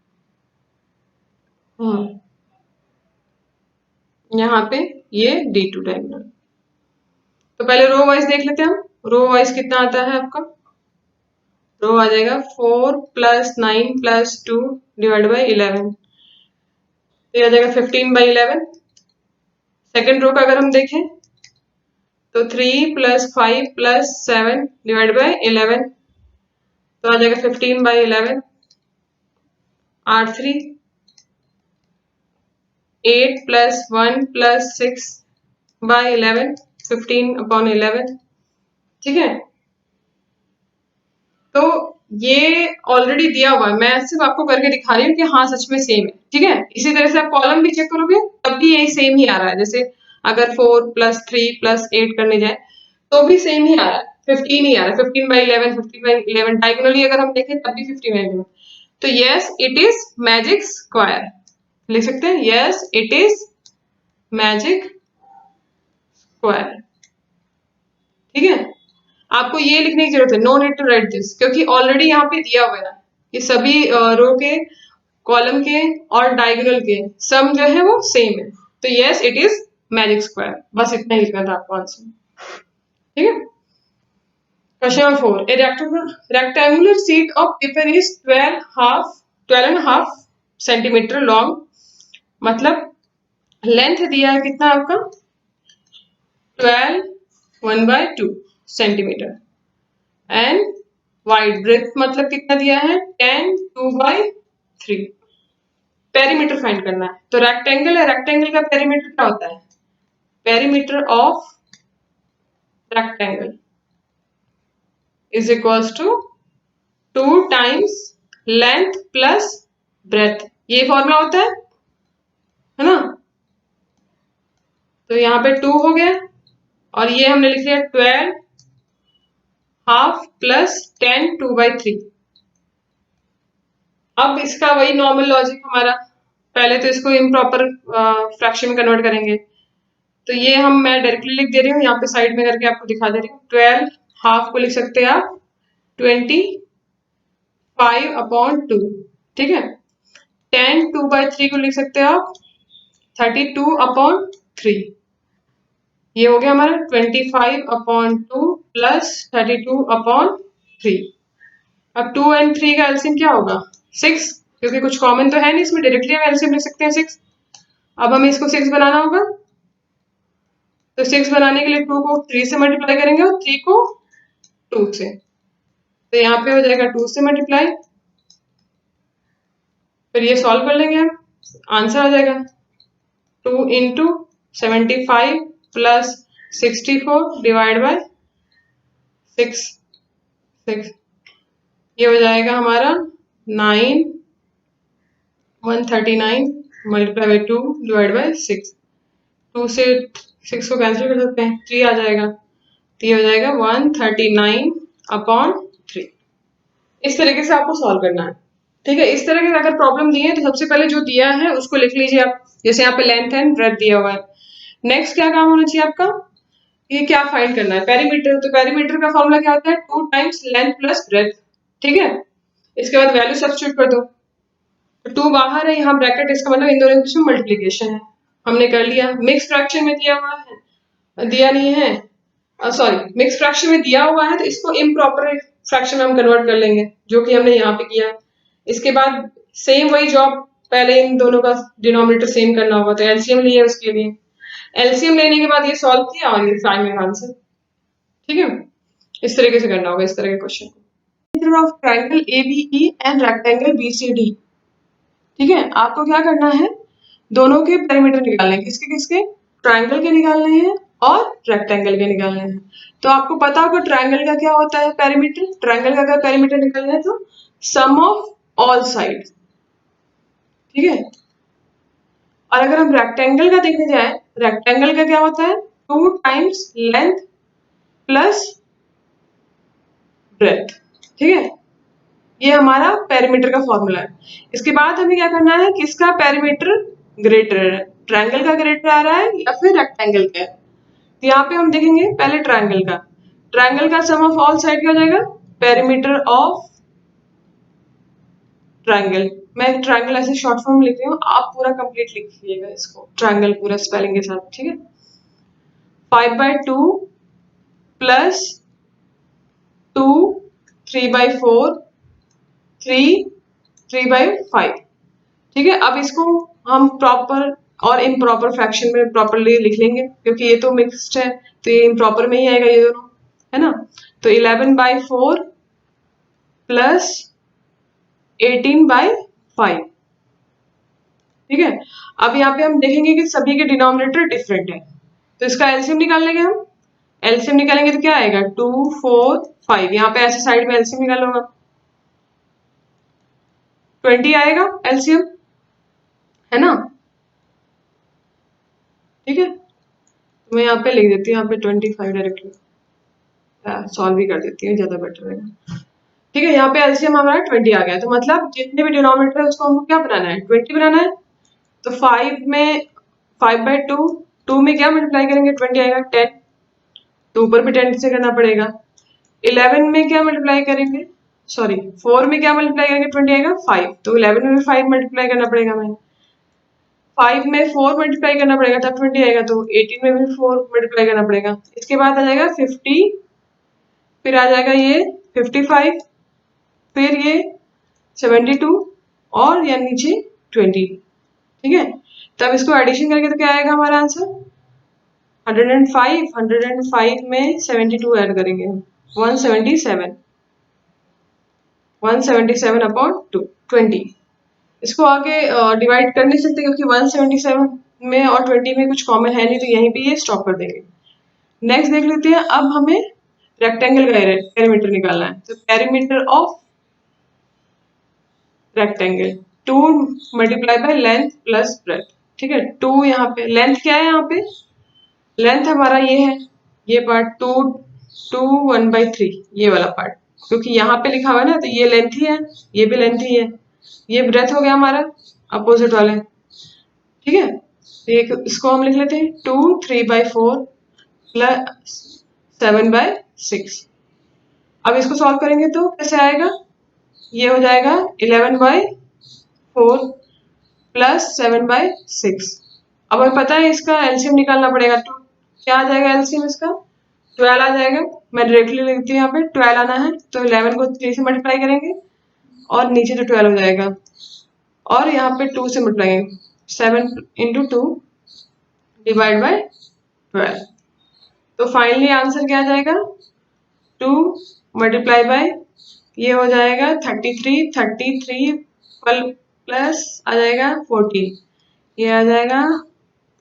यहाँ पे ये D2 डायगोनल। तो पहले रो वाइज देख लेते हैं हम। रो वाइज कितना आता है आपका? रो आ जाएगा 4 + 9 + 2 / 11, तो ये आ जाएगा 15/11। सेकेंड रो का अगर हम देखें तो 3 + 5 + 7 / 11, तो आ जाएगा 15/11। R3 8 + 1 + 6/11, 15/11। ठीक है, तो ये ऑलरेडी दिया हुआ है, मैं सिर्फ आपको करके दिखा रही हूँ कि हाँ सच में सेम है। ठीक है, इसी तरह से आप कॉलम भी चेक करोगे तब भी यही सेम ही आ रहा है। जैसे अगर 4 + 3 + 8 करने जाए तो भी सेम ही आ रहा है, 15 ही आ रहा है, 15/11, 15/11। डायगोनली अगर हम देखें तब भी 15/11। तो yes it is magic square, लिख सकते हैं yes it is magic square. ठीक है, आपको ये लिखने की जरूरत है, no need to write this, क्योंकि ऑलरेडी यहाँ पे दिया हुआ है ना कि सभी रो के, कॉलम के और डायगोनल के सम जो है वो सेम है। तो yes it is magic square, बस इतना ही लिखना था आपको आंसर। ठीक है, question number 4। A rectangular sheet of paper is 12.5 centimetre long, मतलब लेंथ दिया है कितना आपका 12 1/2 सेंटीमीटर एंड वाइड ब्रेथ मतलब कितना दिया है 10 2/3। पेरीमीटर फाइंड करना है। तो रेक्टेंगल है, रेक्टेंगल का पेरीमीटर क्या होता है? Perimeter of rectangle is equals to 2 times length plus breadth, ये फॉर्मूला होता है ना। तो यहाँ पे 2 हो गया और ये हमने लिख लिया 12.5 + 10 2/3। अब इसका वही नॉर्मल लॉजिक हमारा, पहले तो इसको इम्प्रॉपर फ्रैक्शन में कन्वर्ट करेंगे। तो ये मैं डायरेक्टली लिख दे रही हूँ, यहाँ पे साइड में करके आपको दिखा दे रही हूँ। 12.5 को लिख सकते हैं आप 25/2, ठीक है। 10 2/3 को लिख सकते हैं आप 32/3। ये हो गया हमारा 25/2 + 32/3। अब 2 और 3 का एलसीएम क्या होगा 6, क्योंकि कुछ कॉमन तो है नहीं इसमें, डायरेक्टली हम एलसीएम लिख सकते हैं 6। अब हमें इसको 6 बनाना होगा, तो 6 बनाने के लिए 2 को 3 से मल्टीप्लाई करेंगे और 3 को 2 से, तो यहाँ पे हो जाएगा 2 से मल्टीप्लाई, फिर ये सॉल्व कर लेंगे हम, आंसर आ जाएगा 2 × 75 + 64 / 6। ये हो जाएगा हमारा 139 × 2 / 6। 2 से 6 को कैंसिल कर सकते हैं, 3 आ जाएगा, तो ये हो जाएगा 139/3। इस तरीके से आपको सॉल्व करना है। ठीक है, इस तरह की अगर प्रॉब्लम दी है तो सबसे पहले जो दिया है उसको लिख लीजिए आप, जैसे यहाँ पे लेंथ एंड ब्रेथ दिया हुआ है। नेक्स्ट क्या काम होना चाहिए आपका, ये क्या फाइंड करना है पेरीमीटर। तो पेरीमीटर का फॉर्मूला क्या होता है 2 टाइम्स लेंथ प्लस ब्रेथ। ठीक है, इसके बाद वैल्यू सब्स्टिट्यूट कर दो, तो 2 बाहर है, यहाँ ब्रैकेट, इसका मतलब इन दोनों के मल्टीप्लीकेशन है। हमने कर लिया। मिक्स फ्रैक्शन में दिया हुआ है, दिया नहीं है, सॉरी मिक्स फ्रैक्शन में दिया हुआ है तो इसको इम्प्रॉपर फ्रैक्शन में हम कन्वर्ट कर लेंगे, जो कि हमने यहाँ पे किया। इसके बाद सेम वही जॉब, पहले इन दोनों का डिनोमिनेटर सेम करना होगा, तो एलसीएम लिया उसके लिए। एलसीएम लेने के बाद ये सॉल्व किया और ये फाइनल आंसर। ठीक है, इस तरीके से करना होगा इस तरह के क्वेश्चन को। Of triangle ABE and rectangle BCD. ठीक है, आपको क्या करना है, दोनों के पेरीमीटर निकालने हैं। किसके किसके? ट्रायंगल के निकालने हैं और रेक्टेंगल के निकालने हैं। तो आपको पता होगा ट्रायंगल का क्या होता है पेरीमीटर। ट्रायंगल का अगर पेरीमीटर निकालना है तो सम ऑफ ऑल साइड। ठीक है, और अगर हम रेक्टेंगल का देखने जाए, रेक्टेंगल का क्या होता है, 2 टाइम्स लेंथ प्लस ब्रेथ। ठीक है, ये हमारा पेरीमीटर का फॉर्मूला है। इसके बाद हमें क्या करना है, किसका पेरीमीटर ग्रेटर है, ट्रायंगल का ग्रेटर आ रहा है या फिर रेक्टेंगल का। तो यहाँ पे हम देखेंगे पहले ट्रायंगल का। ट्रायंगल का सम ऑफ ऑल साइड क्या हो जाएगा, पेरीमीटर ऑफ ट्रायंगल। मैं ट्रायंगल ऐसे शॉर्ट फॉर्म लिख रही हूँ, आप पूरा कंप्लीट लिखिएगा इसको, ट्रायंगल पूरा स्पेलिंग के साथ। ठीक है, 5/2 प्लस 2 3/4 3/5। ठीक है, अब इसको हम प्रॉपर और इम्प्रॉपर फ्रैक्शन में प्रॉपरली लिख लेंगे, क्योंकि ये तो मिक्स्ड है तो ये इम्प्रॉपर में ही आएगा ये दोनों, है ना। तो 11/4 प्लस 18/5। ठीक है, अब यहाँ पे हम देखेंगे कि सभी के डिनोमिनेटर डिफरेंट है, तो इसका एलसीएम निकाल लेंगे हम। एलसीएम निकालेंगे तो क्या आएगा, 2 4 5। यहाँ पे ऐसे साइड में एलसीएम निकालूंगा, 20 आएगा एलसीएम, है ना। ठीक है, तो मैं यहाँ पे लिख देती हूँ, यहाँ पे 25 डायरेक्टली सॉल्व भी कर देती हूँ, ज्यादा बेटर रहेगा। ठीक है, यहाँ पे एलसीएम हमारा 20 आ गया, तो मतलब जितने भी डिनोमिनेटर है उसको हमको क्या बनाना है, 20 बनाना है। तो 5 में 5/2, 2 में क्या मल्टीप्लाई करेंगे, 20 आएगा, 10, तो ऊपर भी 10 से करना पड़ेगा। 11 में क्या मल्टीप्लाई करेंगे, सॉरी 4 में क्या मल्टीप्लाई करेंगे, 20 आएगा, 5, तो 11 में भी 5 मल्टीप्लाई करना पड़ेगा। मैं 5 में 4 मल्टीप्लाई करना पड़ेगा तब 20 आएगा, तो 18 में भी 4 मल्टीप्लाई करना पड़ेगा। इसके बाद आ जाएगा 50, फिर आ जाएगा ये 55, फिर ये 72 और या नीचे 20। ठीक है, तब इसको एडिशन करके तो क्या आएगा हमारा आंसर, 105। 105 में 72 ऐड करेंगे हम, 177। 177 अपॉन 20। इसको आगे डिवाइड कर नहीं सकते क्योंकि 177 में और 20 में कुछ कॉमन है नहीं, तो यहीं पे ये स्टॉप कर देंगे। नेक्स्ट देख लेते हैं, अब हमें रेक्टेंगल का पेरीमीटर निकालना है। तो perimeter of rectangle 2 multiply by length plus breath. ठीक है, 2 यहाँ पे लेंथ क्या है, यहाँ पे लेंथ हमारा ये है, ये पार्ट 2 2 1/3, ये वाला पार्ट, क्योंकि यहाँ पे लिखा हुआ है ना, तो ये लेंथ ही है, ये भी लेंथ ही है। ये ब्रेथ हो गया हमारा अपोजिट वाले। ठीक है, तो ये इसको हम लिख लेते हैं 2 3/4 प्लस 7/6। अब इसको सॉल्व करेंगे तो कैसे आएगा, ये हो जाएगा 11/4 प्लस 7/6। अब हमें पता है इसका एलसीएम निकालना पड़ेगा, तो क्या आ जाएगा एलसीएम इसका, 12 आ जाएगा। मैं डायरेक्टली लिखती हूँ, यहाँ पे 12 आना है, तो 11 को 3 से मल्टीप्लाई करेंगे और नीचे तो 12 हो जाएगा, और यहाँ पे 2 से मल्टीप्लाई करेंगे, 7 इंटू 2 डिवाइड बाय 12। तो फाइनली आंसर क्या आ जाएगा, 2 मल्टीप्लाई बाय ये हो जाएगा 33, 33 प्लस आ जाएगा 14, ये आ जाएगा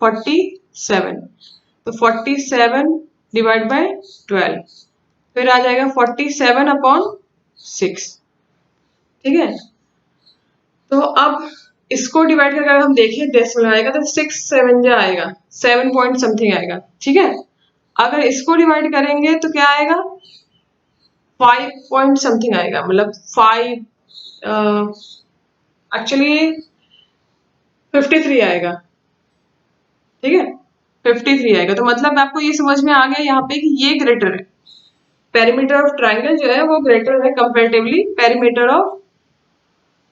47। तो 47 डिवाइड बाय 12, फिर आ जाएगा 47 अपॉन 6। ठीक है, तो अब इसको डिवाइड करके अगर हम देखें डेसिमल आएगा तो 6 7 जा आएगा, 7 पॉइंट समथिंग आएगा। ठीक है, अगर इसको डिवाइड करेंगे तो क्या आएगा, 5 पॉइंट समथिंग आएगा, मतलब 5 एक्चुअली 53 आएगा। ठीक है, 53 आएगा, तो मतलब आपको ये समझ में आ गया यहाँ पे कि ये ग्रेटर है, पेरीमीटर ऑफ ट्रायंगल जो है वो ग्रेटर है कंपैरेटिवली पेरीमीटर ऑफ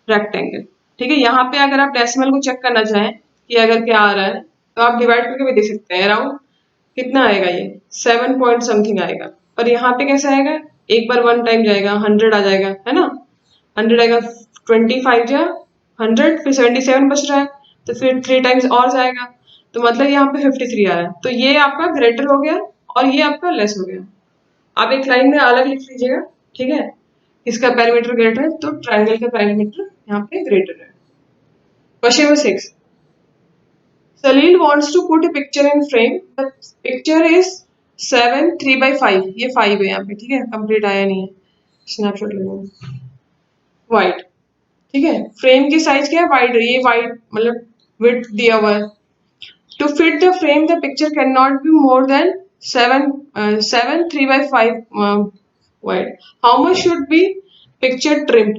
रेक्टेंगल। ठीक है, यहाँ पे अगर आप डेसिमल को चेक करना चाहें कि अगर क्या आ रहा है तो आप डिवाइड करके भी देख सकते हैं। अराउंड कितना आएगा, ये 7 पॉइंट समथिंग आएगा। और यहाँ पे कैसे आएगा, एक बार 1 टाइम जाएगा 100 आ जाएगा, है ना, 100 आएगा, 25 जा 100, फिर 77 बच रहा है, तो फिर 3 टाइम्स और जाएगा, तो मतलब यहाँ पे 53 आ रहा है। तो ये आपका ग्रेटर हो गया और ये आपका लेस हो गया। आप एक लाइन में अलग लिख लीजिएगा, ठीक है, इसका पैरामीटर ग्रेटर है तो ट्रायंगल का पैरामीटर यहाँ पे ग्रेटर है। Question number 6, Salil wants to put a picture in frame. The picture is 7 3/5, ये 5 है यहाँ पे, ठीक है, कंप्लीट आया नहीं है, स्नैपशॉट ले लो। वाइड, ठीक है, फ्रेम की साइज क्या है, वाइड, ये वाइड मतलब विड्थ दिया हुआ है। To fit the frame, the picture cannot be more than 7 3/5 wide. How much should be picture trimmed?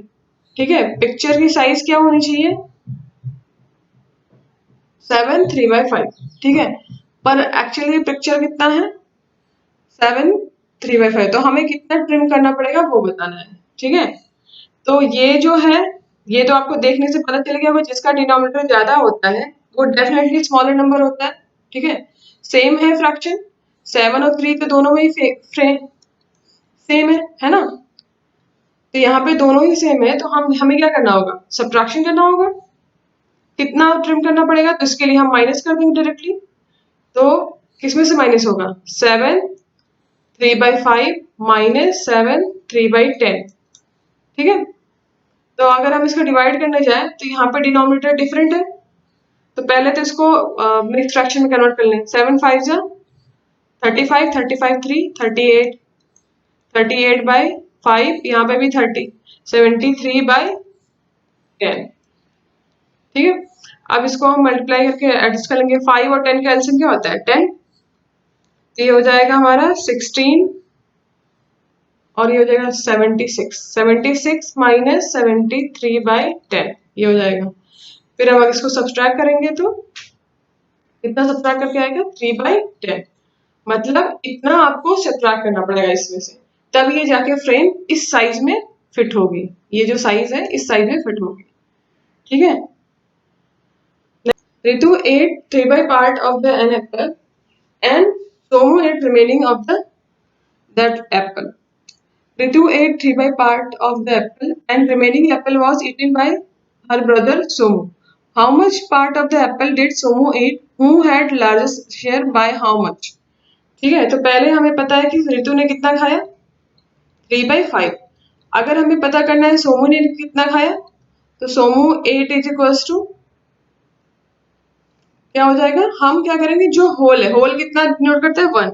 ठीक है, पिक्चर की साइज क्या होनी चाहिए, 7 3/5, ठीक है, पर एक्चुअली पिक्चर कितना है, 7 3/5, तो हमें कितना ट्रिम करना पड़ेगा वो बताना है, ठीक है। तो ये जो है, ये तो आपको देखने से पता चल गया, वो जिसका डिनोमिनेटर ज्यादा होता है वो डेफिनेटली स्मॉलर नंबर होता है, ठीक है। सेम है फ्रैक्शन, 7 और 3 तो दोनों में ही सेम है ना, तो यहाँ पे दोनों ही सेम है, तो हमें क्या करना होगा, सब्ट्रैक्शन करना होगा, कितना ट्रिम करना पड़ेगा, तो इसके लिए हम माइनस कर देंगे डायरेक्टली। तो किसमें से माइनस होगा, 7 3/5 माइनस 7 3/10, ठीक है। तो अगर हम इसको डिवाइड करने जाए तो यहाँ पे डिनोमिनेटर डिफरेंट है, तो पहले तो इसको मिक्स फ्रैक्शन में कन्वर्ट कर लें, 7 5 जा 35, 35 3 38, 38/5, यहाँ पे भी 30, 73/10, ठीक है। अब इसको हम मल्टीप्लाई करके एडजस्ट कर लेंगे, 5 और 10 का एलसीएम क्या होता है, 10, तो ये हो जाएगा हमारा 16 और ये हो जाएगा 76, 76 माइनस 73/10, ये हो जाएगा। फिर हम इसको सब्सट्रैक्ट करेंगे तो कितना सब्सट्रैक्ट करके आएगा, 3/10, मतलब इतना आपको सब्ट्रैक्ट करना पड़ेगा इसमें से, तब ये जाके फ्रेम इस साइज में फिट होगी, ये जो साइज है इस साइज में फिट होगी, ठीक है। Ritu ate 3/5 part of the an apple and Somu ate remaining of that apple. Ritu ate 3/5 part of the apple and remaining apple was eaten by her brother Somu. How much part of the apple did Somu eat? Who had largest share by how much? ठीक है, तो पहले हमें पता है कि रितु ने कितना खाया, 3/5। अगर हमें पता करना है सोमू ने कितना खाया, तो सोमू 8 इज इक्वल्स टू क्या हो जाएगा, हम क्या करेंगे, जो होल है, होल कितना डिनोट करता है, 1,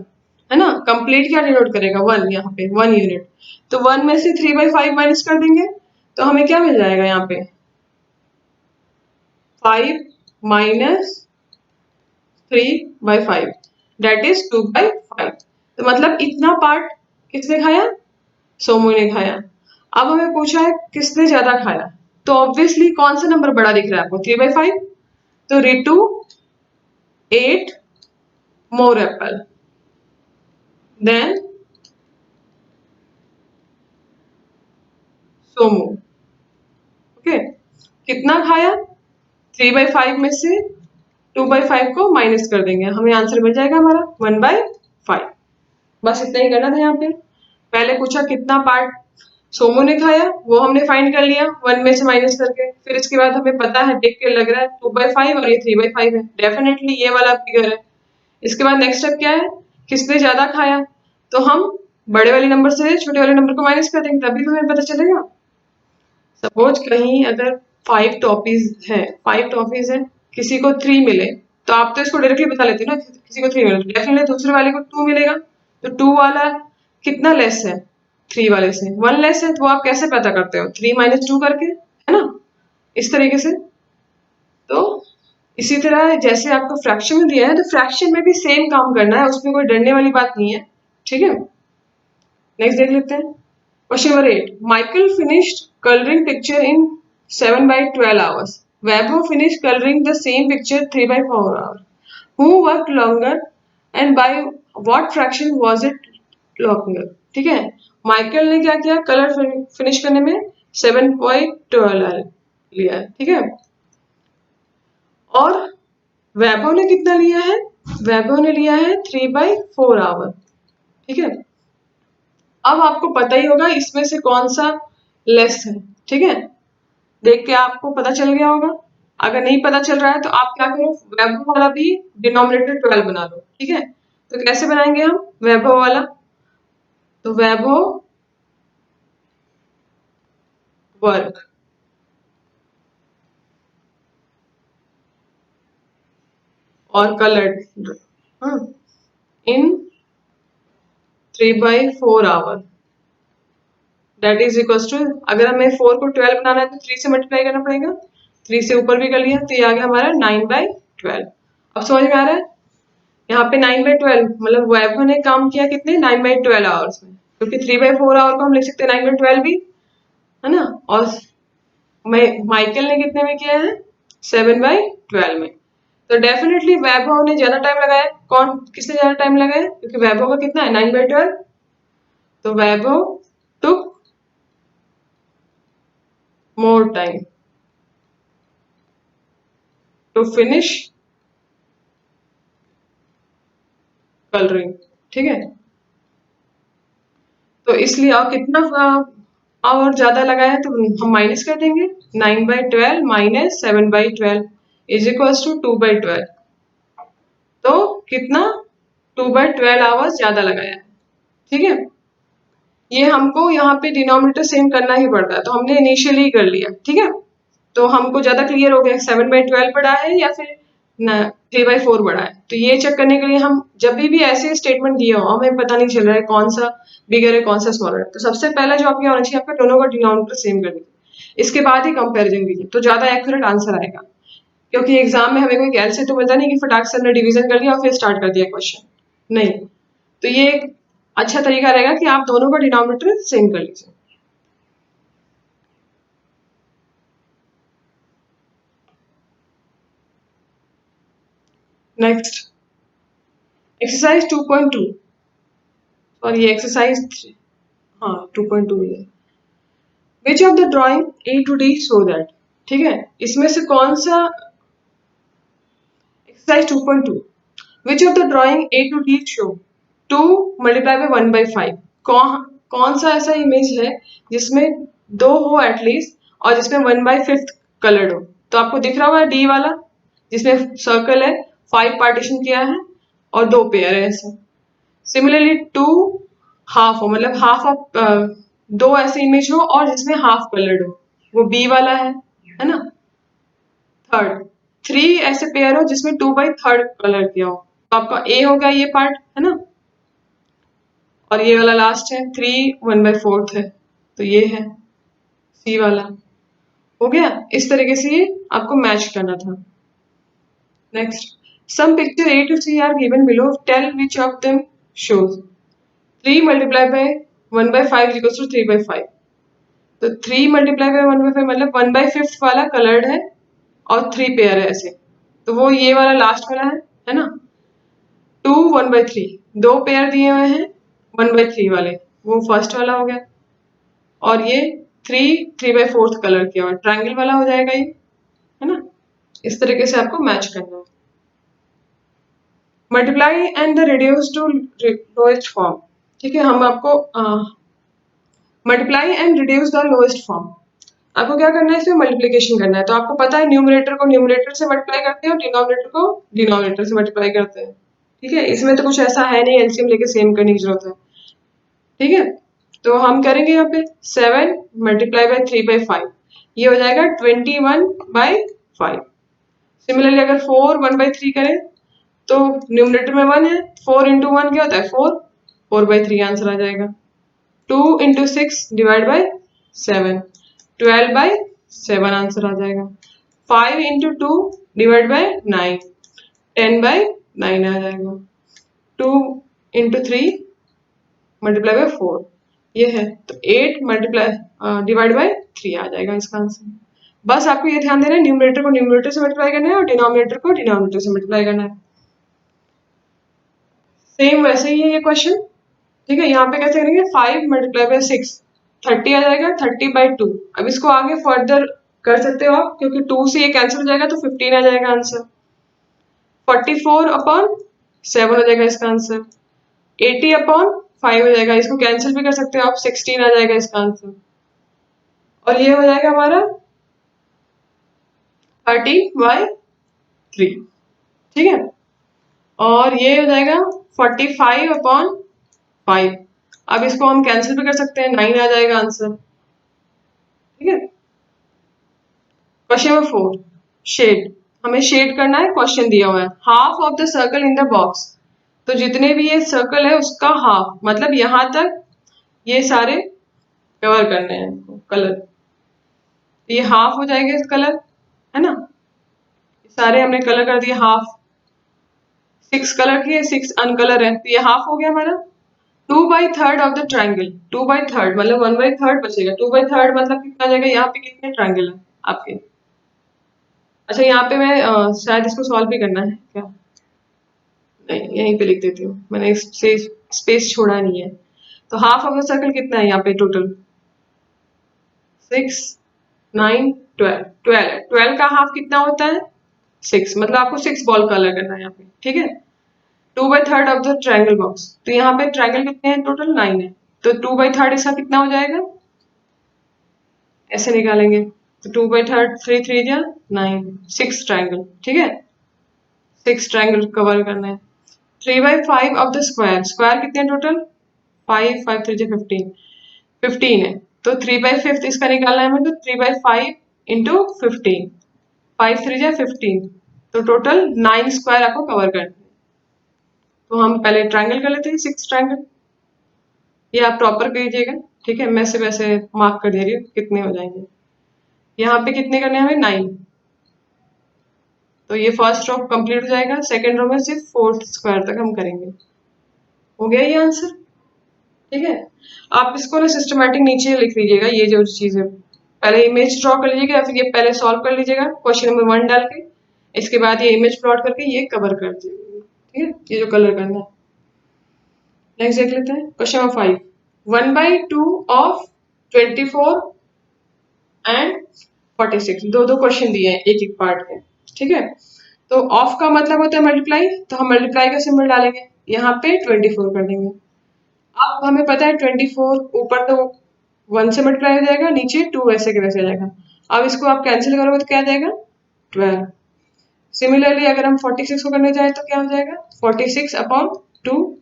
है ना, कंप्लीट क्या डिनोट करेगा, 1, यहाँ पे 1 यूनिट, तो 1 में से 3/5 माइनस कर देंगे, तो हमें क्या मिल जाएगा यहाँ पे, 5 माइनस 3/5 दैट इज 2/5, तो मतलब इतना पार्ट किसने खाया, सोमू ने खाया। अब हमें पूछा है किसने ज्यादा खाया, तो ऑब्वियसली कौन सा नंबर बड़ा दिख रहा है आपको, 3/5, तो Ritu 8 more apple then Somu, okay, कितना खाया, 3/5 में से 2/5 को माइनस कर देंगे, हमें आंसर मिल जाएगा हमारा 1/5। बस इतना ही करना था यहाँ पे, पहले पूछा कितना पार्ट सोमू ने खाया, वो हमने फाइंड कर लिया 1 में से माइनस करके, फिर इसके बाद हमें पता है, देख के लग रहा है 2/5 और ये 3/5 है, डेफिनेटली ये वाला फिगर है। इसके बाद नेक्स्ट स्टेप क्या है, किसने ज्यादा खाया, तो हम बड़े वाले नंबर से छोटे वाले नंबर को माइनस कर देंगे, तभी हमें पता चलेगा। सपोज कहीं अगर 5 टॉफीज है, 5 टॉफीज है, किसी को 3 मिले, तो आप तो इसको डायरेक्टली बता लेते हो ना, किसी को 3 मिले, डेफिनेटली दूसरे वाले को 2 मिलेगा, तो 2 वाला कितना लेस है, 3 वाले से 1 लेस है, तो वो आप कैसे पता करते हो, 3 - 2 करके, है ना, इस तरीके से। तो इसी तरह जैसे आपको फ्रैक्शन में दिया है, तो फ्रैक्शन में भी सेम काम करना है, उसमें कोई डरने वाली बात नहीं है, ठीक है। नेक्स्ट देख लेते हैं, question number 8, Michael finished colouring picture in 7/12 hours. Vaibhav finished coloring the same picture 3/4 hours. Who worked longer and by what fraction was it longer? ठीक है, माइकल ने क्या किया, कलर फिनिश करने में 7/12 लिया है, ठीक है। और वैभव ने कितना लिया है? वैभव ने लिया है 3/4 आवर, ठीक है। अब आपको पता ही होगा इसमें से कौन सा लेस है, ठीक है। देख के आपको पता चल गया होगा। अगर नहीं पता चल रहा है तो आप क्या करो, वैभव वाला भी डिनोमिनेटर 12 बना लो, ठीक है। तो कैसे बनाएंगे हम वैभव वाला? तो वैभव वर्ग और coloured in 3/4 hour that is equal to, अगर हमें 4 को 12 बनाना है तो 3 से मल्टीप्लाई करना पड़ेगा। 3 से ऊपर भी कर लिया तो ये आ गया हमारा 9/12। अब समझ में आ रहा है? यहाँ पे 9/12 मतलब वैभव ने काम किया कितने 9/12 आवर्स में, क्योंकि 3/4 आवर को हम लिख सकते हैं 9/12 भी, है ना। और माइकल ने कितने में किया है? 7/12 में। तो डेफिनेटली वैभव ने ज्यादा टाइम लगाया। कौन किसने ज्यादा टाइम लगाया? क्योंकि वैभव का कितना है 9/12। तो Vaibhav took more time to finish colouring, ठीक है। तो इसलिए आप कितना और ज्यादा लगाया तो हम माइनस कर देंगे। 9/12 माइनस 7/12 इज इक्वल टू 2/12। तो कितना 2/12 आवर्स ज्यादा लगाया है, ठीक है। ये हमको यहाँ पे डिनोमिनेटर सेम करना ही पड़ता है, तो हमने इनिशियली कर लिया, ठीक है। तो हमको ज्यादा क्लियर हो गया 7/12 बड़ा है या फिर 3/4 बड़ा है। तो ये चेक करने के लिए हम जब भी ऐसे स्टेटमेंट दिए हो हमें पता नहीं चल रहा है कौन सा बिगर है कौन सा स्मॉलर है, तो सबसे पहला जो आपके होना चाहिए आपका दोनों का डिनोमिनेटर सेम कर दीजिए। इसके बाद ही कंपेरिजन कीजिए तो ज्यादा एक्यूरेट आंसर आएगा। क्योंकि एग्जाम में हमें कोई कैलसे तो मिलता नहीं कि फटाक से हमने डिवीजन कर लिया और फिर स्टार्ट कर दिया क्वेश्चन, नहीं। तो ये एक अच्छा तरीका रहेगा कि आप दोनों का डिनोमिनेटर सेम कर लीजिए। नेक्स्ट एक्सरसाइज 2.2 और ये एक्सरसाइज हाँ 2.2 है। Which of the drawing A to D show that, ठीक है। इसमें से कौन सा exercise 2.2 which of the drawing A to D show 2 multiply by 1/5 कौन सा ऐसा इमेज है जिसमें 2 हो एटलीस्ट और जिसमें 1/5 कलर्ड हो। तो आपको दिख रहा होगा D वाला जिसमें सर्कल है 5 पार्टीशन किया है और 2 पेयर है ऐसे। सिमिलरली 2 हाफ हो मतलब हाफ ऑफ 2 ऐसे इमेज हो और जिसमें हाफ कलर्ड हो, वो बी वाला है ना। थर्ड 3 ऐसे पेयर हो जिसमें 2/3 कलर किया हो, तो आपका ए हो गया ये पार्ट, है ना। और ये वाला लास्ट है 3 1/4 है, तो ये है सी वाला। हो गया। इस तरीके से ये आपको मैच करना था। Next sum picture A to C are given below, tell which of them shows 3 multiplied by 1/5 is equals to 3/5। तो 3 multiplied by 1/5 मतलब 1/5 वाला कलर्ड है और 3 पेयर है ऐसे, तो वो ये वाला लास्ट वाला है ना। 2 1/3 2 पेयर दिए हुए हैं 1/3 वाले, वो फर्स्ट वाला हो गया। और ये 3 3/4 कलर किया हुआ ट्रायंगल वाला हो जाएगा ये, है ना। इस तरीके से आपको मैच करना है। Multiply and the reduce to lowest form, ठीक है। हम आपको multiply and reduce the lowest form, आपको क्या करना है इसमें मल्टीप्लिकेशन करना है। तो आपको पता है न्यूमरेटर को न्यूमरेटर से मल्टीप्लाई करते हैं और डिनोमिनेटर को डिनोमिनेटर से मल्टीप्लाई करते हैं, ठीक है। इसमें तो कुछ ऐसा है नहीं एलसीएम लेके सेम करने की जरूरत है, ठीक है। तो हम करेंगे यहाँ पे 7 मल्टीप्लाई बाय 3/5 ये हो जाएगा 21/5। सिमिलरली अगर 4 1/3 करें तो न्यूमरेटर में 1 है, 4 इंटू 1 क्या होता है 4, 4/3 आंसर आ जाएगा। 2 इंटू 6 डिवाइड बाय 7 12/7 आंसर आ जाएगा। 5 इंटू 2 डिवाइड बाय 9 10/9 आ जाएगा। 2 इंटू 3 मल्टीप्लाई बाय 4 ये है, तो 8 मल्टीप्लाई डिवाइड बाय 3 आ जाएगा इसका आंसर। बस आपको ये ध्यान देना है न्यूमरेटर को न्यूमरेटर से मल्टीप्लाई करना है और डिनोमिनेटर को डिनोमिनेटर से मल्टीप्लाई करना है। सेम वैसे ही है ये क्वेश्चन, ठीक है। यहाँ पे कैसे करेंगे 5 मल्टीप्लाई बाय 6 30 आ जाएगा 30/2। अब इसको आगे फर्दर कर सकते हो आप, क्योंकि 2 से ये कैंसिल हो जाएगा तो 15 आ जाएगा आंसर। 44/7 हो जाएगा इसका आंसर। 80/5 हो जाएगा, इसको कैंसिल भी कर सकते हो आप, 16 आ जाएगा इसका आंसर। और ये हो जाएगा हमारा 30/3, ठीक है। और ये हो जाएगा 45/5। अब इसको हम कैंसिल भी कर सकते हैं, 9 आ जाएगा आंसर, ठीक है। Question number 4, shade. हमें शेड करना है, क्वेश्चन दिया हुआ है half of the circle in the box. तो जितने भी ये सर्कल है उसका हाफ, मतलब यहां तक ये सारे कवर करने हैं इनको कलर। तो ये हाफ हो जाएगा इस कलर, है ना। सारे हमने कलर कर दिए हाफ। 6 कलर किए, 6 अनकलर है, तो ये हाफ हो गया हमारा। 2/3 ऑफ द ट्राइंगल, 2/3 मतलब 1/3 बचेगा। 2/3 मतलब कितना जाएगा, यहाँ पे कितने ट्राइंगल है आपके। अच्छा, यहाँ पे मैं शायद इसको सॉल्व भी करना है क्या, नहीं यहीं पे लिख देती हूँ, मैंने स्पेस छोड़ा नहीं है। तो हाफ ऑफ द सर्कल कितना है यहाँ पे टोटल, 6 9 12, 12 है। 12 का हाफ कितना होता है, 6, मतलब आपको 6 बॉल कलर करना है यहाँ पे, ठीक है। 2/3 ऑफ द ट्राइंगल बॉक्स, तो यहाँ पे ट्राइंगल कितने हैं टोटल, 9 है। तो 2/3 इसका कितना हो जाएगा, ऐसे निकालेंगे। तो 2/3, 3 3 जा 9, 6 ट्राइंगल, ठीक है। 6 ट्राइंगल कवर करना है। 3/5 ऑफ द स्क्वायर, स्क्वायर कितने हैं टोटल, 5 5 3 जा 15, 15 है। तो 3/5 इसका निकालना है हमें, तो 3/5 इंटू 15, 5 3 जा 15, तो टोटल 9 स्क्वायर आपको कवर करना है। तो हम पहले ट्राइंगल कर लेते हैं, 6 ट्राइंगल। ये आप प्रॉपर कीजिएगा, ठीक है। मैं सिर्फ ऐसे मार्क कर दे रही हूँ कितने हो जाएंगे। यहाँ पे कितने करने हैं हमें, 9। तो ये फर्स्ट रो कंप्लीट हो जाएगा। सेकंड रो में सिर्फ 4th स्क्वायर तक हम करेंगे। हो गया ये आंसर, ठीक है। आप इसको ना सिस्टमैटिक नीचे लिख लीजिएगा, ये जो चीज है पहले इमेज ड्रॉ कर लीजिएगा, या फिर ये पहले सॉल्व कर लीजिएगा क्वेश्चन नंबर 1 डाल के। इसके बाद ये इमेज प्लॉट करके ये कवर कर दीजिएगा, ठीक है, ये जो कलर करना है। नेक्स्ट देख लेते हैं क्वेश्चन नंबर 5। 1/2 ऑफ 24 एंड 46, दो दो क्वेश्चन दिए हैं एक एक पार्ट के, ठीक है। तो ऑफ का मतलब होता है मल्टीप्लाई, तो हम मल्टीप्लाई का सिंबल डालेंगे, यहाँ पे 24 कर देंगे। अब हमें पता है 24 ऊपर तो 1 से मल्टीप्लाई हो जाएगा, नीचे 2 वैसे के वैसे आ जाएगा। अब इसको आप कैंसिल करोगे तो क्या आ जाएगा, 12। सिमिलरली अगर हम 46 को करने जाए तो क्या हो जाएगा, 46/2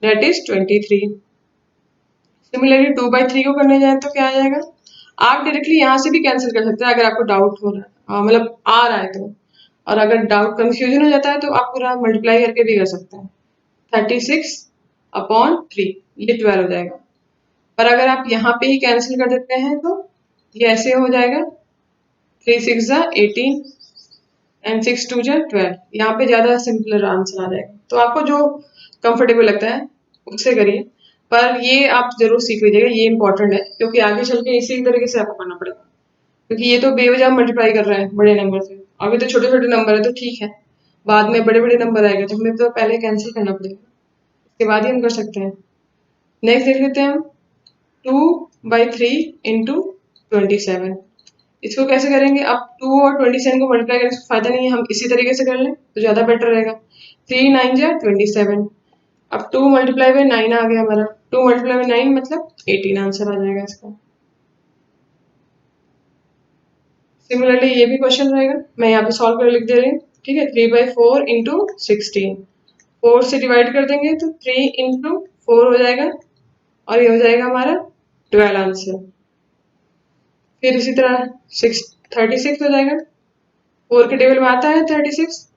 दैट इज 23। सिमिलरली 2/3 को करने जाए तो क्या आ जाएगा, आप डायरेक्टली यहाँ से भी कैंसिल कर सकते हैं अगर आपको डाउट हो रहा है, मतलब आ रहा है तो। और अगर डाउट कंफ्यूजन हो जाता है तो आप पूरा मल्टीप्लाई करके भी कर सकते हैं। 36/3 ये 12 हो जाएगा। पर अगर आप यहाँ पे ही कैंसिल कर देते हैं तो ये ऐसे हो जाएगा, 3 6 जा 18 एंड 6 2 जा 12। यहाँ पे ज्यादा सिंपलर आंसर आ जाएगा। तो आपको जो कंफर्टेबल लगता है उससे करिए, पर ये आप जरूर सीख लीजिएगा, ये इंपॉर्टेंट है, क्योंकि आगे चल के इसी तरीके से आपको करना पड़ेगा। क्योंकि ये तो बेवजह मल्टीप्लाई कर रहे हैं बड़े नंबर से, अभी तो छोटे छोटे नंबर है तो ठीक है, बाद में बड़े बड़े नंबर आएंगे तो हमें तो पहले कैंसिल करना पड़ेगा, उसके बाद ही हम कर सकते हैं। नेक्स्ट देख लेते हैं हम, 2/3 इंटू 27। इसको कैसे करेंगे, अब 2 और 27 को मल्टीप्लाई करने से फायदा नहीं है, हम इसी तरीके से कर लें तो ज्यादा बेटर रहेगा। 3 9 जा 27। अब 2 मल्टीप्लाई बाय 9 आ गया हमारा, 2 मल्टीप्लाई बाय 9 मतलब 18 आंसर आ जाएगा इसका। सिमिलरली ये भी क्वेश्चन रहेगा, मैं यहाँ पे सॉल्व कर लिख दे रही हूँ, ठीक है। 3/4 इंटू 16, 4 से डिवाइड कर देंगे तो 3 इंटू 4 हो जाएगा, और ये हो जाएगा हमारा 12 आंसर। फिर इसी तरह 36 हो जाएगा, 4 के टेबल में आता है 36,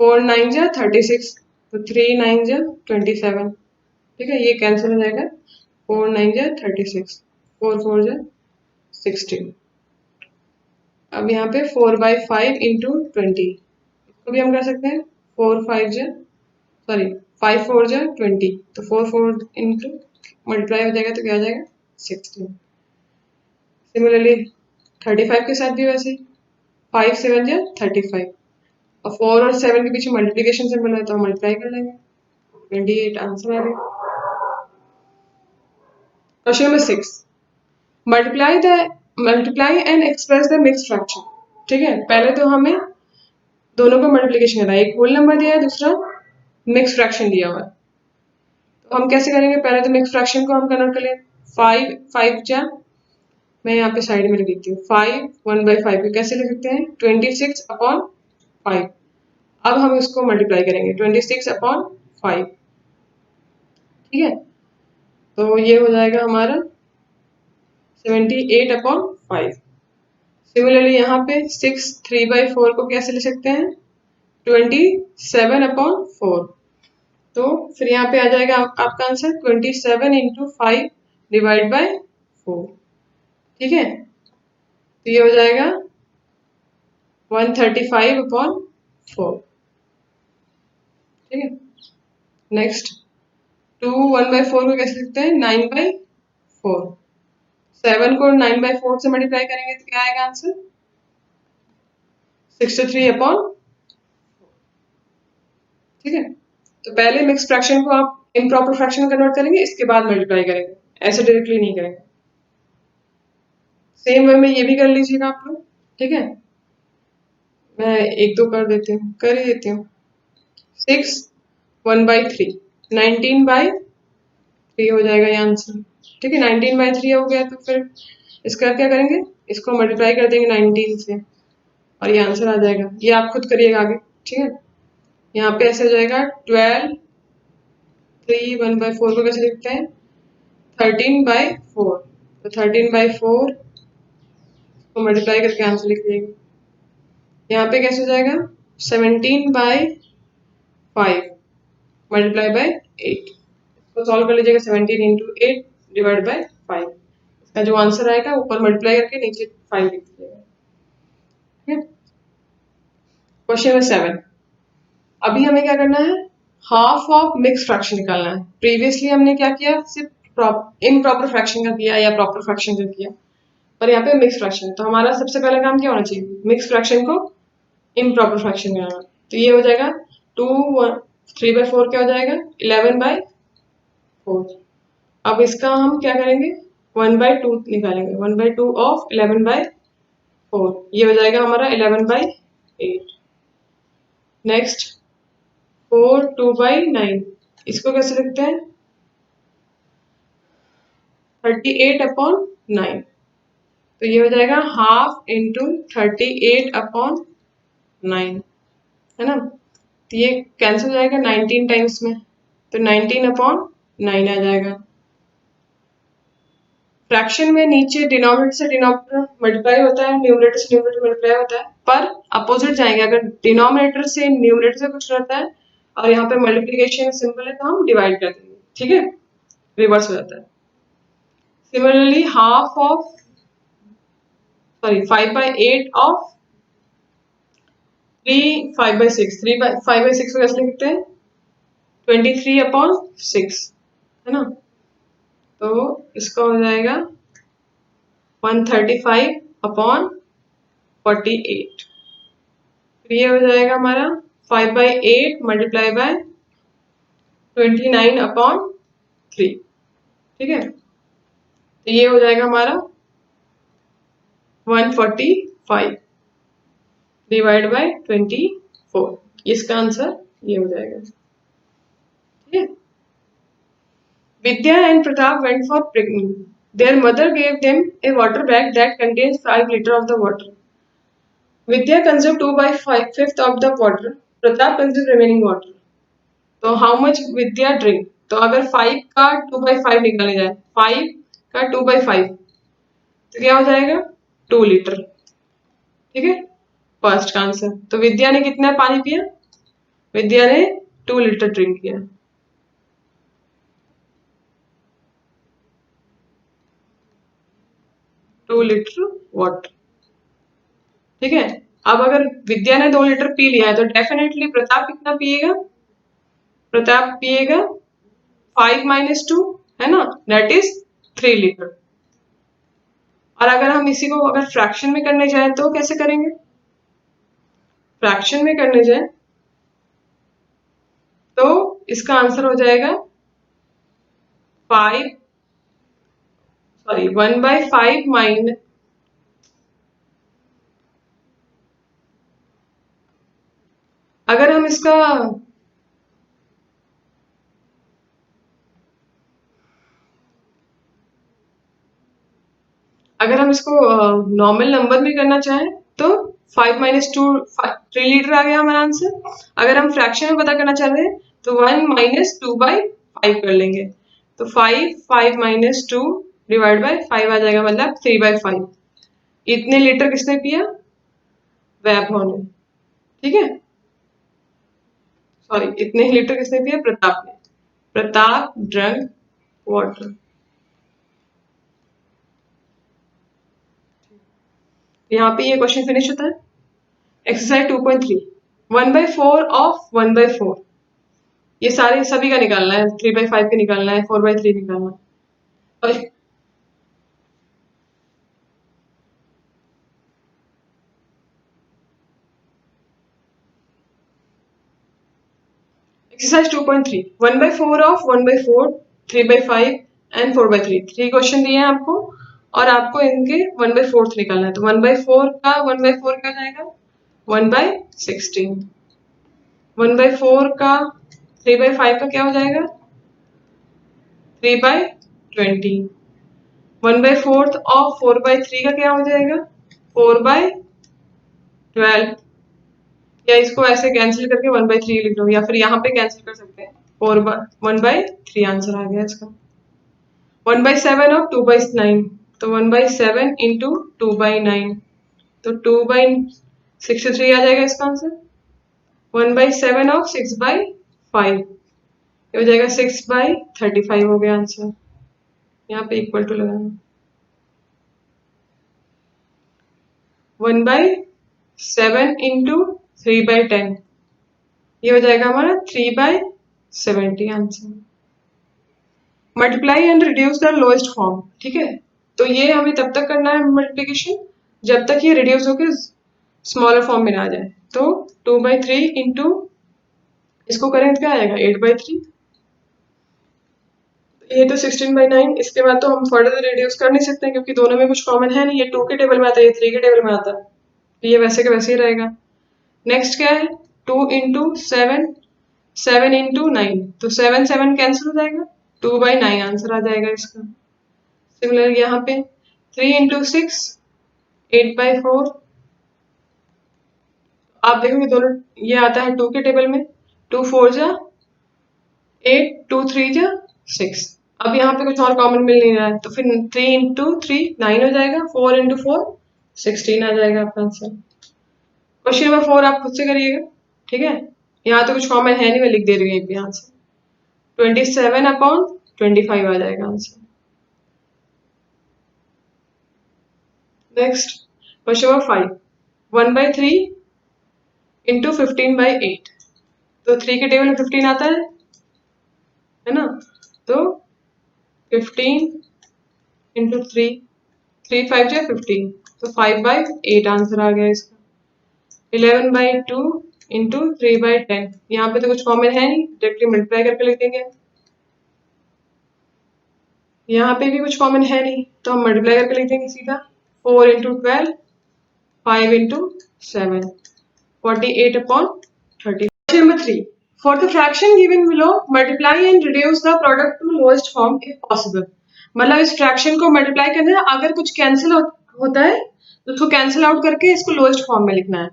4 9 जा 36, तो 3 9 जा 27, ठीक है, ये कैंसिल हो जाएगा। 4 9 जा 36, 4 4 जा 16। अब यहाँ पे 4/5 इंटू 20, इसको भी हम कर सकते हैं। 4 5 जा सॉरी 5 4 जा 20, तो 4 4 इंटू मल्टीप्लाई हो जाएगा तो क्या आ जाएगा, 16। सिमिलरली 35 के साथ भी वैसे ही, 5 7 जा 35, और 4 और 7 के पीछे मल्टीप्लीकेशन सिंबल है तो हम मल्टीप्लाई कर लेंगे, 28 आंसर आ गया। Question number 6, multiply the multiply and express the mix fraction. ठीक है, पहले तो हमें दोनों का मल्टीप्लिकेशन करना है, एक होल नंबर दिया है, दूसरा मिक्स फ्रैक्शन दिया हुआ है। तो हम कैसे करेंगे, पहले तो मिक्स फ्रैक्शन को हम कन्वर्ट कर लें। 5 जा, मैं यहाँ पे साइड में लिख देती हूँ 5 1/5 को कैसे लिख सकते हैं 26/5। अब हम इसको मल्टीप्लाई करेंगे 26/5। ठीक है, तो ये हो जाएगा हमारा 78/5। सिमिलरली यहाँ पे 6 3/4 को कैसे लिख सकते हैं 27/4। तो फिर यहाँ पे आ जाएगा आपका आंसर 27 × 5 डिवाइड बाय 4। ठीक है, तो ये हो जाएगा 135/4। ठीक है, नेक्स्ट 2 1/4 को कैसे लिखते हैं 9/4। 7 को 9/4 से मल्टीप्लाई करेंगे तो क्या आएगा आंसर 63/4। ठीक है, तो पहले मिक्स फ्रैक्शन को आप इम्प्रॉपर फ्रैक्शन कन्वर्ट करेंगे, इसके बाद मल्टीप्लाई करेंगे, ऐसे डायरेक्टली नहीं करेंगे। सेम वे में ये भी कर लीजिएगा आप लोग। ठीक है, मैं एक दो कर ही देती हूँ 6 1/3 19/3 हो जाएगा ये आंसर। ठीक है, 19/3 हो गया तो फिर इसका क्या करेंगे, इसको मल्टीप्लाई कर देंगे 19 से और ये आंसर आ जाएगा। ये आप खुद करिएगा आगे। ठीक है, यहाँ पे ऐसे हो जाएगा 12 3 1/4 को कैसे लिखते हैं 13/4। तो 13/4 को मल्टीप्लाई करके आंसर लिख लीजिएगा। यहाँ पे कैसे हो जाएगा 17/5 मल्टीप्लाई बाय 8। इसको सॉल्व कर लीजिएगा 17 × 8 डिवाइड बाय 5। इसका जो आंसर आएगा ऊपर मल्टीप्लाई करके नीचे 5 लिख दीजिएगा। ठीक है, क्वेश्चन नंबर 7। अभी हमें क्या करना है, हाफ ऑफ मिक्स फ्रैक्शन निकालना है। प्रीवियसली हमने क्या किया, सिर्फ इम्प्रॉपर फ्रैक्शन का किया या प्रॉपर फ्रैक्शन का किया, पर यहाँ पे मिक्स फ्रैक्शन। तो हमारा सबसे पहला काम क्या होना चाहिए, मिक्स फ्रैक्शन को इम्प्रॉपर फ्रैक्शन बनाना। तो ये हो जाएगा 2 3/4 क्या हो जाएगा 11/4। अब इसका हम क्या करेंगे 1/2 निकालेंगे, 1/2 ऑफ 11/4। ये हो जाएगा हमारा 11/8। नेक्स्ट 4 2/9, इसको कैसे लिखते हैं 38/9। तो ये हो जाएगा हाफ इंटू 38/9, है ना। तो ये कैंसिल हो जाएगा 19 टाइम्स में, तो 19/9 आ जाएगा। फ्रैक्शन में नीचे डिनोमिनेटर से डिनोमिनेटर मल्टीप्लाई होता है, न्यूमरेटर से न्यूमरेटर मल्टीप्लाई होता है, पर अपोजिट जाएंगे। अगर डिनोमिनेटर से न्यूमरेटर से कुछ रहता है और यहाँ पे मल्टीप्लिकेशन सिंपल है तो हम डिवाइड कर देंगे। ठीक है, रिवर्स हो जाता है। सिमिलरली हाफ ऑफ 5/8 ऑफ 5/6 5/6 को कैसे लिखते हैं 23/6, है ना। तो इसका हो जाएगा 135/48। ये हो जाएगा हमारा 5/8 मल्टीप्लाई बाय 29/3। ठीक है, तो ये हो जाएगा हमारा 145 डिवाइड बाय 24। इसका आंसर ये हो जाएगा। ठीक है, Vidya and Pratap went for picnic. Their mother gave them a water bag that contains 5 liters of the water. Vidya consumed 2/5 of the water. Pratap consumed remaining water. तो how much Vidya drink? तो अगर 5 का 2/5 निकाला जाए, 5 का 2/5 तो क्या हो जाएगा 2 लीटर। ठीक है, फर्स्ट का आंसर। तो विद्या ने कितना पानी पिया, विद्या ने 2 लीटर ड्रिंक किया। 2 लीटर वाटर। ठीक है, अब अगर विद्या ने 2 लीटर पी लिया है तो डेफिनेटली प्रताप कितना पिएगा, प्रताप पिएगा 5 - 2, है ना, दैट इज 3 लीटर। और अगर हम इसी को अगर फ्रैक्शन में करने जाए तो कैसे करेंगे, फ्रैक्शन में करने जाए तो इसका आंसर हो जाएगा 1/5 - अगर हम इसका अगर हम इसको नॉर्मल नंबर में करना चाहें तो 5 माइनस टू 3 लीटर आ गया हमारा आंसर। अगर हम फ्रैक्शन में पता करना चाह रहे हैं तो 1 माइनस 2/5 कर लेंगे। तो 5 माइनस 2 डिवाइड बाय 5 आ जाएगा, मतलब 3/5। इतने लीटर किसने पिया? वैभव ने। ठीक है, सॉरी, इतने लीटर किसने पिया? प्रताप ने। Pratap drunk water. यहाँ पे ये क्वेश्चन फिनिश होता है। Exercise 2.3, 1/4 of 1/4। ये सारे सभी का निकालना है, 3/5 का निकालना है, 4/3 निकालना है। और एक्सरसाइज 2.3, 1/4 ऑफ 1/4, 3/5 एंड 4/3। 3 क्वेश्चन दिए हैं आपको और आपको इनके 1/4 निकालना है। तो 1/4 का 1/4 क्या जाएगा? 1/16। 1/4 का 3/5 का क्या हो जाएगा? 3/20। 1/4 ऑफ 4/3 का क्या हो जाएगा? 4/12। या इसको ऐसे कैंसिल करके 1/3 लिख लो, या फिर यहाँ पे कैंसिल कर सकते हैं। 1/3 आंसर आ गया इसका। 1/7 और 2/9, तो 1/7 इंटू 2/9, तो 2/63 आ जाएगा इसका आंसर। 1/7 और 6/5, ये हो जाएगा 6/35 हो गया आंसर। यहाँ पे इक्वल टू लगाना। 1/7 इंटू 3/10, ये हो जाएगा हमारा 3/70 answer. Multiply and reduce the lowest form. ठीक है, तो ये हमें तब तक करना है मल्टीप्लीकेशन जब तक ये रिड्यूस होकर स्मॉलर फॉर्म में ना आ जाए। तो 2/3 इंटू इसको करें तो क्या आएगा? 8/3। ये तो 16/9। इसके बाद तो हम फर्दर रिड्यूस कर नहीं सकते क्योंकि दोनों में कुछ कॉमन है नहीं। ये 2 के टेबल में आता है, ये 3 के टेबल में आता है, तो ये वैसे के वैसे ही रहेगा। नेक्स्ट क्या है? 2 इंटू 7, 7 इंटू 9, तो 7 7 कैंसिल हो जाएगा, 2/9 आंसर आ जाएगा इसका। सिमिलर यहाँ पे 3 इंटू 6, 8/4। आप देखोगे दोनों ये आता है 2 के टेबल में। 2 4 जा 8, 2 3 जा 6। अब यहाँ पे कुछ और कॉमन मिल नहीं रहा है, तो फिर 3 इंटू 3 9 हो जाएगा, 4 इंटू 4 16 आ जाएगा आपका आंसर। क्वेश्चन नंबर 4 आप खुद से करिएगा। ठीक है, यहाँ तो कुछ कॉमन है नहीं, मैं लिख दे रही हूँ यहीं पे आंसर। 27/25 आ जाएगा answer. Next question number 5, 1/3 into 15/8। तो 3 के टेबल में 15 आता है ना, तो 15 इंटू 3, 3 5 जा 15, तो 5/8 आंसर आ गया इसका। 11/2 इंटू 3/10, यहाँ पे तो कुछ कॉमन है नहीं, डायरेक्टली मल्टीप्लाई करके लिख देंगे। यहाँ पे भी कुछ कॉमन है नहीं, तो हम मल्टीप्लाई करके लिख देंगे सीधा। 4 into 12, 5 into 7, 48/30। Question number 3. For the fraction given below, multiply and reduce the product to lowest form if possible. मतलब इस फ्रैक्शन को मल्टीप्लाई करना है, अगर कुछ कैंसिल होता है तो उसको कैंसिल आउट करके इसको लोएस्ट फॉर्म में लिखना है।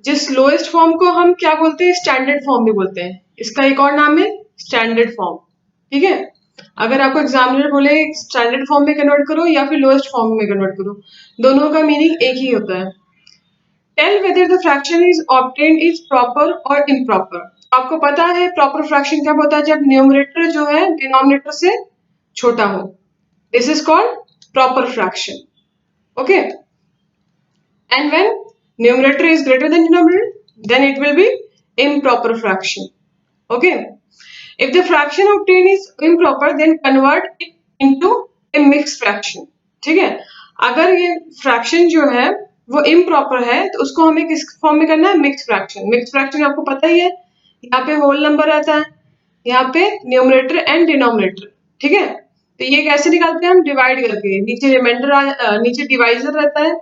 जिस लोएस्ट फॉर्म को हम क्या बोलते हैं? स्टैंडर्ड फॉर्म भी बोलते हैं। इसका एक और नाम है स्टैंडर्ड फॉर्म। ठीक है, अगर आपको एग्जामिनर बोले स्टैंडर्ड फॉर्म में कन्वर्ट करो या फिर लोएस्ट फॉर्म में कन्वर्ट करो, दोनों का मीनिंग एक ही होता है। Tell whether the fraction is obtained is proper और इम्प्रॉपर। आपको पता है प्रॉपर फ्रैक्शन कब होता है? जब न्यूमरेटर जो है डिनोमिनेटर से छोटा हो। This is called proper fraction. Okay, and when numerator is greater than denominator, then it will be improper fraction. Okay, if the fraction obtained is improper, then convert it into a mixed fraction. ठीक है, अगर ये fraction जो है वो improper है तो उसको हमें किस फॉर्म में करना है? Mix fraction. मिक्स फ्रैक्शन आपको पता ही है, यहाँ पे होल नंबर रहता है, यहाँ पे न्यूमरेटर एंड डिनोमिनेटर। ठीक है, तो ये कैसे निकालते हैं हम? डिवाइड करके। नीचे रिमाइंडर, नीचे डिवाइजर रहता है,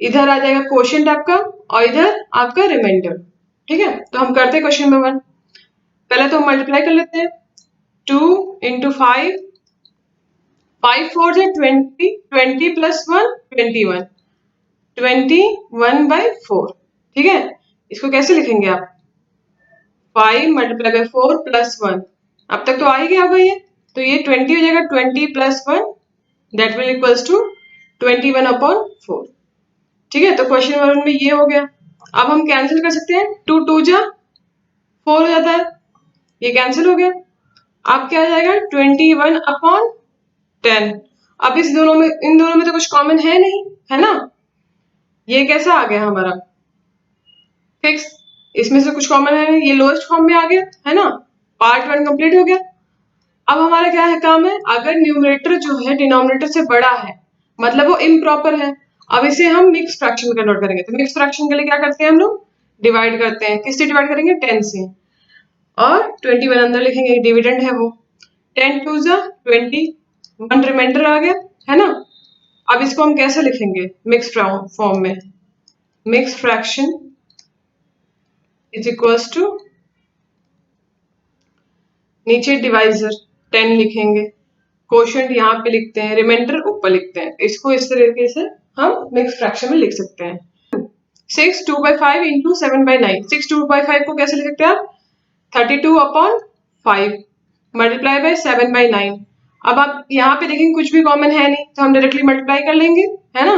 इधर आ जाएगा क्वोशिएंट आपका और इधर आपका रिमाइंडर। ठीक है, तो हम करते हैं क्वेश्चन नंबर 1। पहले तो हम मल्टीप्लाई कर लेते हैं। 2 इंटू 5, 5 4 से 20, 20 प्लस 1 21, 21/4। ठीक है, इसको कैसे लिखेंगे आप? 5 मल्टीप्लाई बाय 4 प्लस 1। अब तक तो आ ही गया होगा ये, तो ये 20 हो जाएगा। 20 plus 1 that will equals to 21/4। ठीक है, तो क्वेश्चन नंबर 1 में ये हो गया। अब हम कैंसिल कर सकते हैं, 2 2 जा 4 हो जाता है, ये कैंसिल हो गया। अब क्या आ जाएगा? 21/10। अब इन दोनों में तो कुछ कॉमन है नहीं, है ना? ये कैसा आ गया हमारा? फिक्स। इसमें से कुछ कॉमन है नहीं, ये लोएस्ट फॉर्म में आ गया, है ना? पार्ट 1 कंप्लीट हो गया। अब हमारा क्या है काम है? अगर न्यूमरेटर जो है डिनोमिनेटर से बड़ा है, मतलब वो इम्प्रॉपर है, अब इसे हम मिक्स फ्रैक्शन में कन्वर्ट करेंगे। तो मिक्स फ्रैक्शन के लिए क्या करते हैं हम लोग? डिवाइड करते हैं। किससे डिवाइड करेंगे? 10 से। और 21 अंदर लिखेंगे, डिविडेंड है वो। 10 2 जा 20, 1 रिमाइंडर आ गया, है ना? अब इसको हम कैसे लिखेंगे मिक्स फॉर्म में? Mix fraction is equals to, नीचे डिवाइजर 10 लिखेंगे, कोशेंट यहाँ पे लिखते हैं, रिमाइंडर ऊपर लिखते हैं। इसको इस तरीके से हम मिक्स फ्रैक्शन में लिख सकते हैं। 6 2/5 इंटू 7/9। 6 2/5 को कैसे लिख सकते हैं आप? 32/5 मल्टीप्लाई बाय 7/9। अब आप यहाँ पे देखेंगे कुछ भी कॉमन है नहीं, तो हम डायरेक्टली मल्टीप्लाई कर लेंगे, है ना?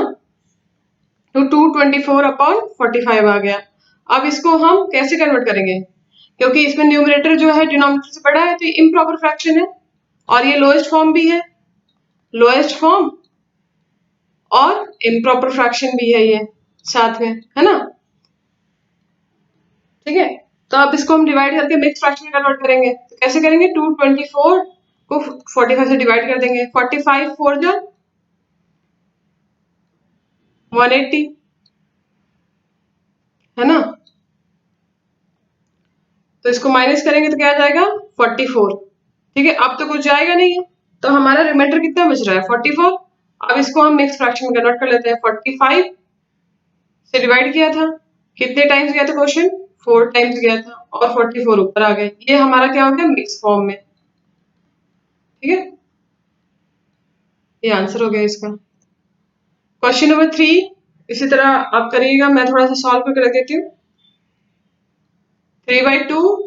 तो 224/45 आ गया। अब इसको हम कैसे कन्वर्ट करेंगे? क्योंकि इसमें न्यूमरेटर जो है डिनोमिनेटर से बड़ा है, तो ये इम्प्रॉपर फ्रैक्शन है और ये लोएस्ट फॉर्म भी है। लोएस्ट फॉर्म और इम्प्रॉपर फ्रैक्शन भी है ये साथ में, है ना? ठीक है, तो अब इसको हम डिवाइड करके मिक्स फ्रैक्शन में कन्वर्ट करेंगे। तो कैसे करेंगे? 224 को 45 से डिवाइड कर देंगे। 45 4 जा 180, है ना? तो इसको माइनस करेंगे तो क्या आ जाएगा? 44। ठीक है, अब तो कुछ जाएगा नहीं है, तो हमारा रिमाइंडर कितना बच रहा है? 44। अब इसको हम मिक्स फ्रैक्शन में कन्वर्ट कर लेते हैं। 45 से डिवाइड किया था, कितने टाइम्स गया था क्वेश्चन? 4 टाइम्स गया था, और 44 ऊपर आ गए। ये हमारा क्या हो गया? मिक्स फॉर्म में। ठीक है, ये आंसर हो गया इसका। क्वेश्चन नंबर 3 इसी तरह आप करिएगा, मैं थोड़ा सा सॉल्व करके रख देती हूँ। 3/2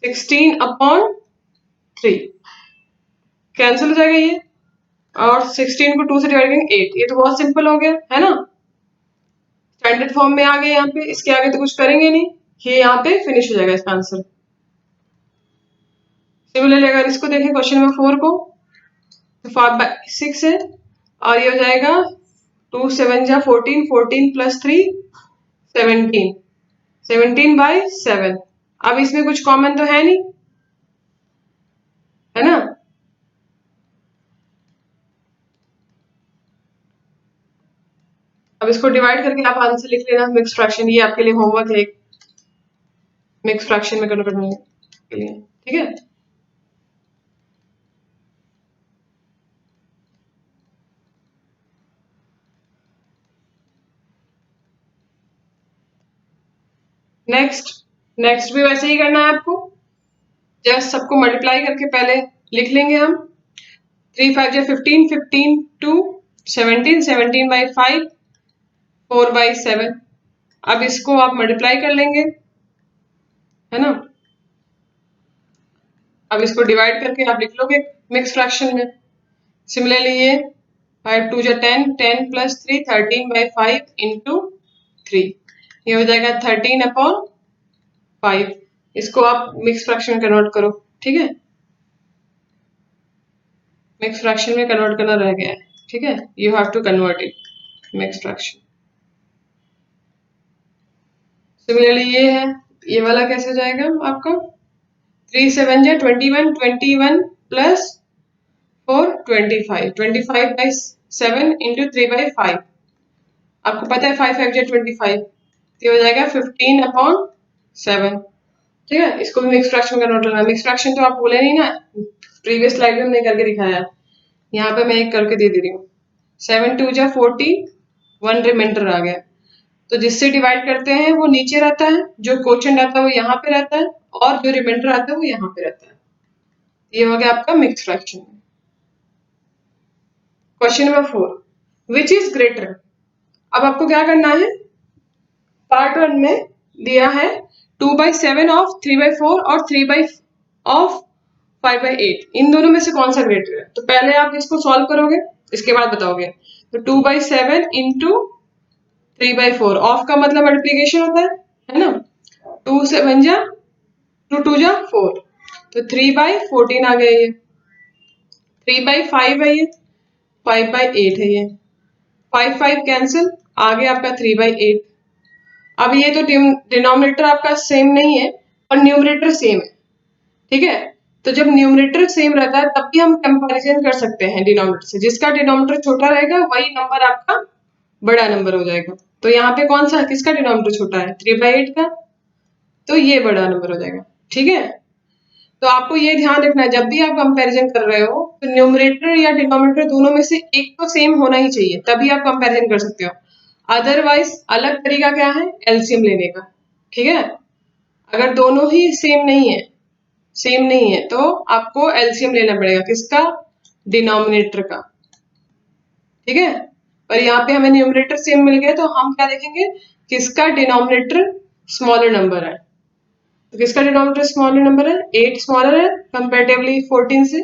16/3 कैंसिल हो जाएगा ये, और 16 को 2 से डिवाइड करेंगे 8। ये तो बहुत सिंपल हो गया, है ना? स्टैंडर्ड फॉर्म में आ गए यहाँ पे, इसके आगे तो कुछ करेंगे नहीं, ये यहाँ पे फिनिश हो जाएगा इसका आंसर। सिमिलरली अगर इसको देखें क्वेश्चन नंबर 4 को, तो 5/6 है, और ये हो जाएगा 2 7 जा 14, 14 प्लस 3 17, 17/7। अब इसमें कुछ कॉमन तो है नहीं, है ना? अब इसको डिवाइड करके आप आंसर लिख लेना मिक्स फ्रैक्शन। ये आपके लिए होमवर्क है एक, मिक्स फ्रैक्शन में कन्वर्ट करने के लिए। ठीक है, नेक्स्ट भी वैसे ही करना है आपको। जस्ट सबको मल्टीप्लाई करके पहले लिख लेंगे हम। 3 5 जा 15, 15 2 17, 17/5 4/7। अब इसको आप मल्टीप्लाई कर लेंगे, है ना? अब इसको डिवाइड करके आप लिख लोगे मिक्स फ्रैक्शन में। सिमिलरली ये 5 2 जा 10, 10 प्लस 3 13/5 इंटू 3, ये हो जाएगा 13/5। इसको आप मिक्स फ्रैक्शन में कन्वर्ट करो। ठीक है, मिक्स फ्रैक्शन में कन्वर्ट करना रह गया है। ठीक है, you have to convert it mix fraction. Similarly ये है, ये वाला कैसे हो जाएगा आपका? 3 7 जा 21, 21 प्लस 4 25, 25/7 इंटू 3/5। आपको पता है 5 5 जा 25, ये हो जाएगा 15/7। ठीक है, इसको भी मिक्स फ्रैक्शन में कन्वर्ट करना है। मिक्स फ्रैक्शन तो आप बोले नहीं ना, प्रीवियस स्लाइड में हमने करके दिखाया है, यहाँ पे मैं एक करके दे रही हूँ। 7 2 जा 14, 1 रिमाइंडर आ गया, तो जिससे डिवाइड करते हैं वो नीचे रहता है, जो क्वोशिएंट आता है वो यहाँ पे रहता है, और जो रिमाइंडर आता है वो यहाँ पे रहता है। ये हो गया आपका mix fraction. Question number 4, which is greater. अब आपको क्या करना है, पार्ट 1 में दिया है 2/7 ऑफ 3/4 और 3 ऑफ 5/8, इन दोनों में से कौन सा ग्रेटर है। तो पहले आप इसको सॉल्व करोगे, इसके बाद बताओगे। तो 2/7 इंटू 3/4, ऑफ का मतलब मल्टीप्लीकेशन होता है ना। 2 जा 2 2 जा 4, तो 3/14 आ गया ये। 3/5 है ये, 5/8 है ये, 5 कैंसिल, आ गया आपका 3/8। अब ये तो डिनोमिनेटर आपका सेम नहीं है और न्यूमरेटर सेम है, ठीक है। तो जब न्यूमरेटर सेम रहता है तब भी हम कंपैरिजन कर सकते हैं डिनोमिनेटर से। जिसका डिनोमिनेटर छोटा रहेगा वही नंबर आपका बड़ा नंबर हो जाएगा। तो यहाँ पे कौन सा, किसका डिनोमिनेटर छोटा है, 3/8 का, तो ये बड़ा नंबर हो जाएगा, ठीक है। तो आपको ये ध्यान रखना है, जब भी आप कंपैरिजन कर रहे हो तो न्यूमरेटर या डिनोमिनेटर दोनों में से एक तो सेम होना ही चाहिए, तभी आप कंपैरिजन कर सकते हो। अदरवाइज अलग तरीका क्या है, एलसीएम लेने का, ठीक है। अगर दोनों ही सेम नहीं है तो आपको एलसीएम लेना पड़ेगा, किसका, डिनोमिनेटर का, ठीक है। पर यहाँ पे हमें न्यूमरेटर सेम मिल गया तो हम क्या देखेंगे, किसका डिनोमिनेटर स्मॉलर नंबर है। तो किसका डिनोमिनेटर स्मॉलर नंबर है, 8 स्मॉलर है कंपेरेटिवली 14 से,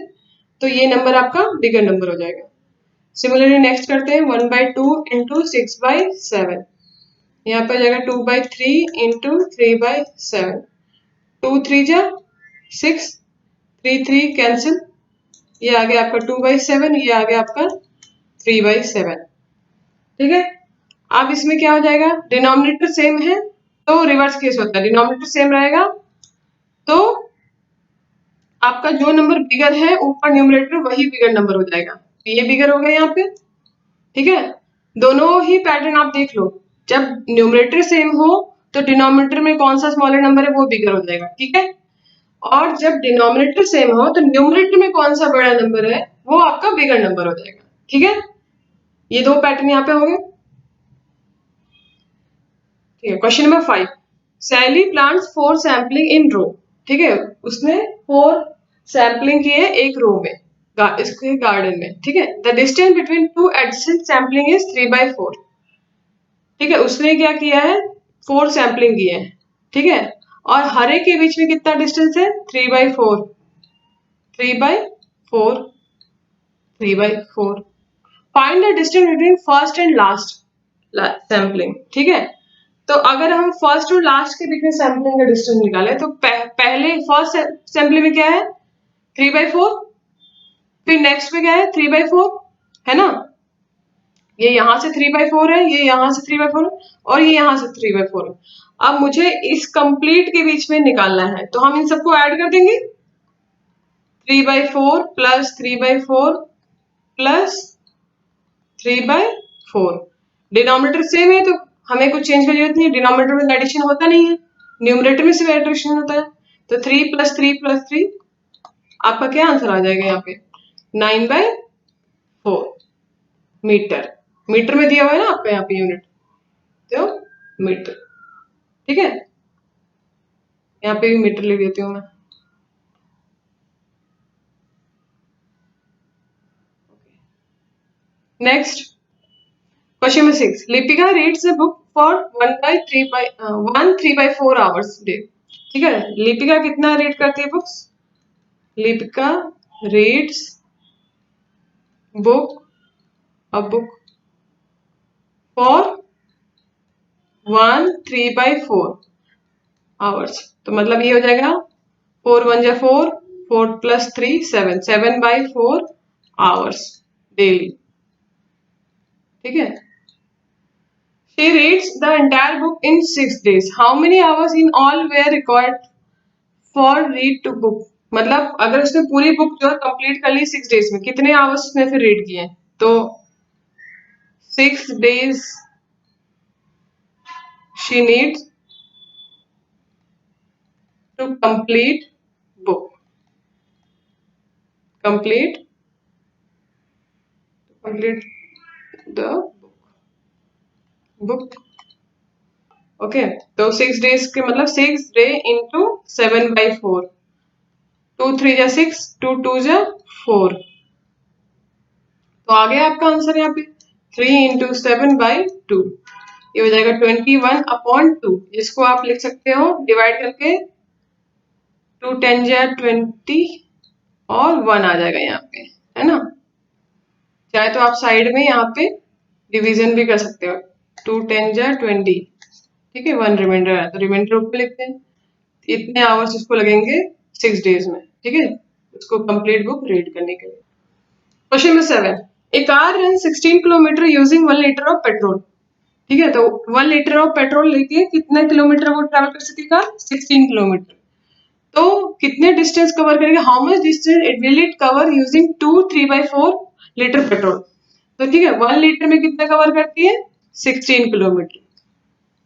तो ये नंबर आपका बिगर नंबर हो जाएगा। सिमिलरली नेक्स्ट करते हैं 1/2 इंटू 6/7, यहाँ पर जाएगा 2/3 इंटू 3/7, 2 3 जा 6, 3 3 कैंसिल, ये आ गया आपका 2/7, ये आ गया आपका 3/7, ठीक है। अब इसमें क्या हो जाएगा, डिनोमिनेटर सेम है तो रिवर्स केस होता है, डिनोमिनेटर सेम रहेगा तो आपका जो नंबर बिगर है ऊपर न्यूमरेटर वही बिगर नंबर हो जाएगा। ये बिगर हो गया यहाँ पे, ठीक है। दोनों ही पैटर्न आप देख लो, जब न्यूमरेटर सेम हो तो डिनोमिनेटर में कौन सा स्मॉलर नंबर है वो बिगर हो जाएगा, ठीक है। और जब डिनोमिनेटर सेम हो तो न्यूमरेटर में कौन सा बड़ा नंबर है वो आपका बिगर नंबर हो जाएगा, ठीक है। ये दो पैटर्न यहाँ पे हो गए, ठीक है। क्वेश्चन नंबर 5, सैली प्लांट्स 4 सैम्पलिंग इन रो, ठीक है। उसने 4 सैम्पलिंग की है एक रो में, इसके गार्डन में, ठीक है। The distance between 2 adjacent sampling is 3/4, ठीक है। उसने क्या किया है, 4 सैम्पलिंग की है, ठीक है। और हर एक के बीच में कितना डिस्टेंस है, 3/4, 3/4, 3/4। Find the distance between first and last sampling, ठीक है। तो अगर हम फर्स्ट और लास्ट के बीच में सैम्पलिंग का डिस्टेंस निकाले तो पहले फर्स्ट सैम्पलिंग में क्या है, 3/4, फिर नेक्स्ट में क्या है, 3/4, है ना। ये यहाँ से 3/4 है, ये यहाँ से 3/4 है, और ये यहाँ से 3/4 है। अब मुझे इस कंप्लीट के बीच में निकालना है तो हम इन सबको ऐड कर देंगे, 3/4 प्लस 3/4 प्लस 3/4। डिनोमिनेटर सेम है तो हमें कुछ चेंज की जरूरत नहीं है, डिनोमिनेटर में एडिशन होता नहीं है, न्यूमरेटर में सिर्फ एडिशन होता है। तो 3 + 3 + 3, आपका क्या आंसर आ जाएगा यहाँ पे, 9/4 मीटर। मीटर में दिया हुआ है ना आपका यहाँ पे यूनिट, तो मीटर, ठीक है। यहाँ पे भी मीटर लिख देती हूँ मैं। Next question number 6, Lipika reads a book for 3/4 hours day, ठीक है। लिपिका कितना रीड करती है books, Lipika reads book a book for 3/4 hours, तो मतलब ये हो जाएगा 4 1 जा 4, 4 + 3 7, 7/4 आवर्स डेली, ठीक है। She reads the entire book in 6 days. How many hours in all were required for read to book? मतलब अगर उसने पूरी बुक जो है कंप्लीट कर ली 6 डेज में, कितने आवर्स उसने फिर रीड किए, तो 6 days she needs to complete complete the book. Okay, तो 6 डेज के मतलब 6 डे इंटू 7/4, 2 3 जा 6, 2 2 जा 4, तो आ गया आपका आंसर यहाँ पे 3 इंटू 7/2, ये हो जाएगा 21/2, जिसको आप लिख सकते हो डिवाइड करके 2 10 जा 20 और 1 आ जाएगा यहाँ पे, है ना। चाहे तो आप साइड में यहाँ पे डिवीजन भी कर सकते हो, 2 10 जा 20, ठीक है, 1 रिमाइंडर है तो रिमाइंडर ऊपर लिखते हैं। इतने आवर्स इसको लगेंगे 6 डेज में, ठीक है, उसको कंप्लीट बुक रीड करने के लिए। Question number 7, A car run 16 kilometre using 1 litre of petrol, ठीक है, तो 1 लीटर ऑफ पेट्रोल लेके कितना किलोमीटर वो ट्रैवल कर सकती है कार, 16 किलोमीटर। तो कितने डिस्टेंस कवर करेगा, how much distance it will it cover using 2 3/4 litre petrol, तो ठीक है 1 लीटर में कितना कवर करती है, 16 किलोमीटर।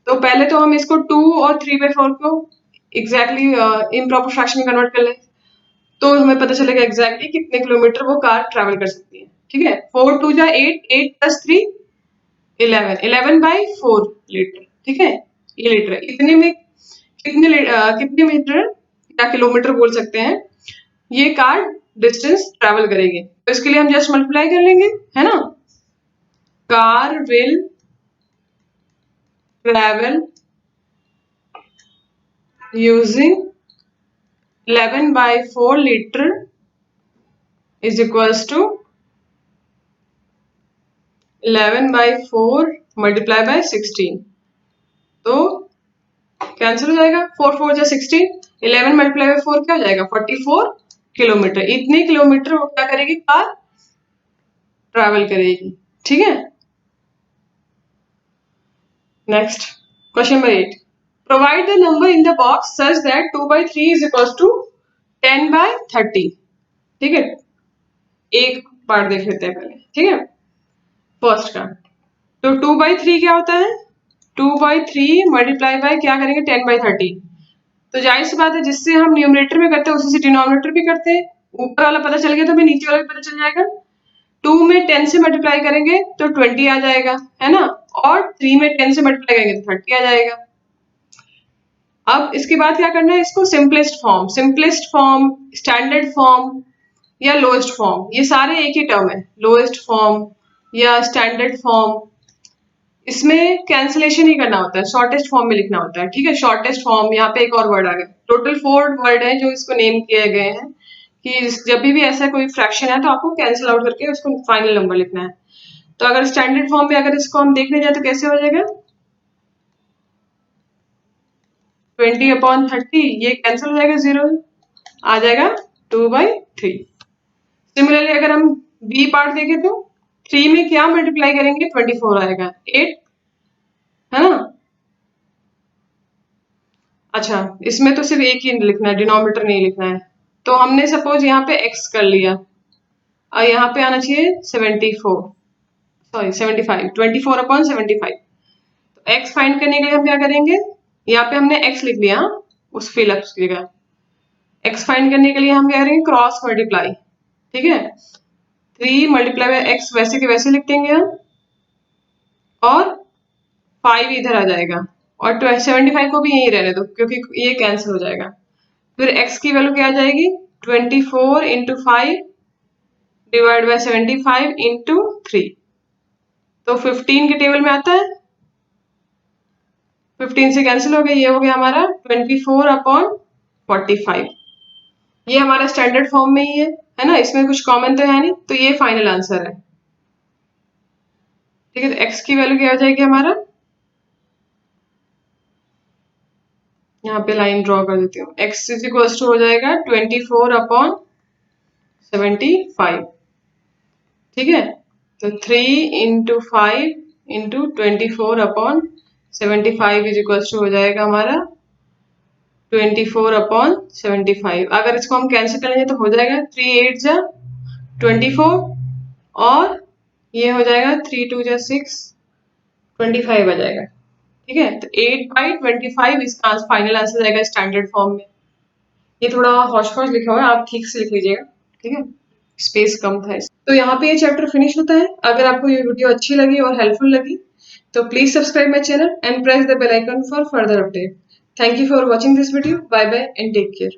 तो पहले तो हम इसको 2 और 3/4 को एग्जैक्टली इम्प्रॉपर फ्रैक्शन में कन्वर्ट कर लें, तो हमें पता चलेगा एग्जैक्टली कितने किलोमीटर वो कार ट्रैवल कर सकती है, ठीक है। 4 2 जा 8, 8 + 3 11, 11/4 लीटर, ठीक है, ये लीटर है। इतने में कितने मीटर या किलोमीटर बोल सकते हैं ये कार डिस्टेंस ट्रैवल करेगी, तो इसके लिए हम जस्ट मल्टीप्लाई कर लेंगे, है ना। Car will travel using 11/4 litre is equals to 11/4 multiply by 16, तो कैंसिल हो जाएगा, 4 4 जा 16, 11 मल्टीप्लाई बाय 4 क्या हो जाएगा, 44 किलोमीटर। इतने किलोमीटर वो क्या करेगी कार, ट्रैवल करेगी, ठीक है। Next question number 8, provide the number in the box such that 2/3 is equals to 10/30, ठीक है। एक पार्ट देख लेते हैं पहले, ठीक है, फर्स्ट का। तो 2/3 क्या होता है, 2/3 मल्टीप्लाई बाय क्या करेंगे, 10/30, तो जाहिर सी बात है जिससे हम न्यूमरेटर में करते हैं उसी से डिनोमिनेटर भी करते हैं, ऊपर वाला पता चल गया तो हमें नीचे वाला भी पता चल जाएगा। 2 में 10 से मल्टीप्लाई करेंगे तो 20 आ जाएगा, है ना, और 3 में 10 से मल्टीप्लाई करेंगे तो 30 आ जाएगा। अब इसके बाद क्या करना है, इसको सिंपलेस्ट फॉर्म, स्टैंडर्ड फॉर्म या लोएस्ट फॉर्म, ये सारे एक ही टर्म है, लोएस्ट फॉर्म या स्टैंडर्ड फॉर्म, इसमें कैंसिलेशन ही करना होता है, शॉर्टेस्ट फॉर्म में लिखना होता है, ठीक है। शॉर्टेस्ट फॉर्म, यहाँ पे एक और वर्ड आ गया, टोटल 4 वर्ड है जो इसको नेम किए गए हैं कि जब भी ऐसा कोई फ्रैक्शन है तो आपको कैंसिल आउट करके उसको फाइनल नंबर लिखना है। तो अगर स्टैंडर्ड फॉर्म में अगर इसको हम देखने जाए तो कैसे हो जाएगा, 20/30, ये कैंसिल हो जाएगा, 0 आ जाएगा 2/3। सिमिलरली अगर हम बी पार्ट देखें तो 3 में क्या मल्टीप्लाई करेंगे, 24 आएगा, 8, है ना। अच्छा, इसमें तो सिर्फ एक ही लिखना है, डिनोमिनेटर नहीं लिखना है। तो हमने सपोज यहाँ पे x कर लिया और यहाँ पे आना चाहिए 74, सॉरी 75, 24/75। तो x फाइंड करने के लिए हम क्या करेंगे, यहाँ पे हमने x लिख लिया उस फिल अप की जगह, x फाइंड करने के लिए हम क्या करेंगे, क्रॉस मल्टीप्लाई, ठीक है, 3 मल्टीप्लाई बाय x वैसे के वैसे लिख देंगे हम, और 5 इधर आ जाएगा, और 75 को भी यही रहने दो क्योंकि ये कैंसिल हो जाएगा। फिर x की वैल्यू क्या आ जाएगी, 24 इंटू 5 डिवाइड बाय 75 इंटू 3, तो 15 के टेबल में आता है, 15 से कैंसिल हो गया, ये हो गया हमारा 24/45, ये हमारा स्टैंडर्ड फॉर्म में ही है ना, इसमें कुछ कॉमन तो है नहीं, तो ये फाइनल आंसर है, ठीक है। तो x की वैल्यू क्या हो जाएगी हमारा, यहाँ पे लाइन ड्रॉ कर देती हूँ, x इज इक्वल्स टू हो जाएगा 24/75, ठीक है। तो 3 into 5 into 24/75 is equals to हो जाएगा हमारा 24/75। अगर इसको हम कैंसिल करेंगे तो हो जाएगा 3 8 जा 24, और ये हो जाएगा 3 2 जा 6, 25 आ जाएगा, ठीक है। तो 8/25 इसका फाइनल आंसर जाएगा स्टैंडर्ड फॉर्म में। ये थोड़ा हौश पौश लिखा हुआ है, आप ठीक से लिख लीजिएगा, ठीक है, स्पेस कम था। तो यहाँ पे ये चैप्टर फिनिश होता है। अगर आपको ये वीडियो अच्छी लगी और हेल्पफुल लगी तो please subscribe my channel and press the bell icon for further update. Thank you for watching this video. Bye bye and take care.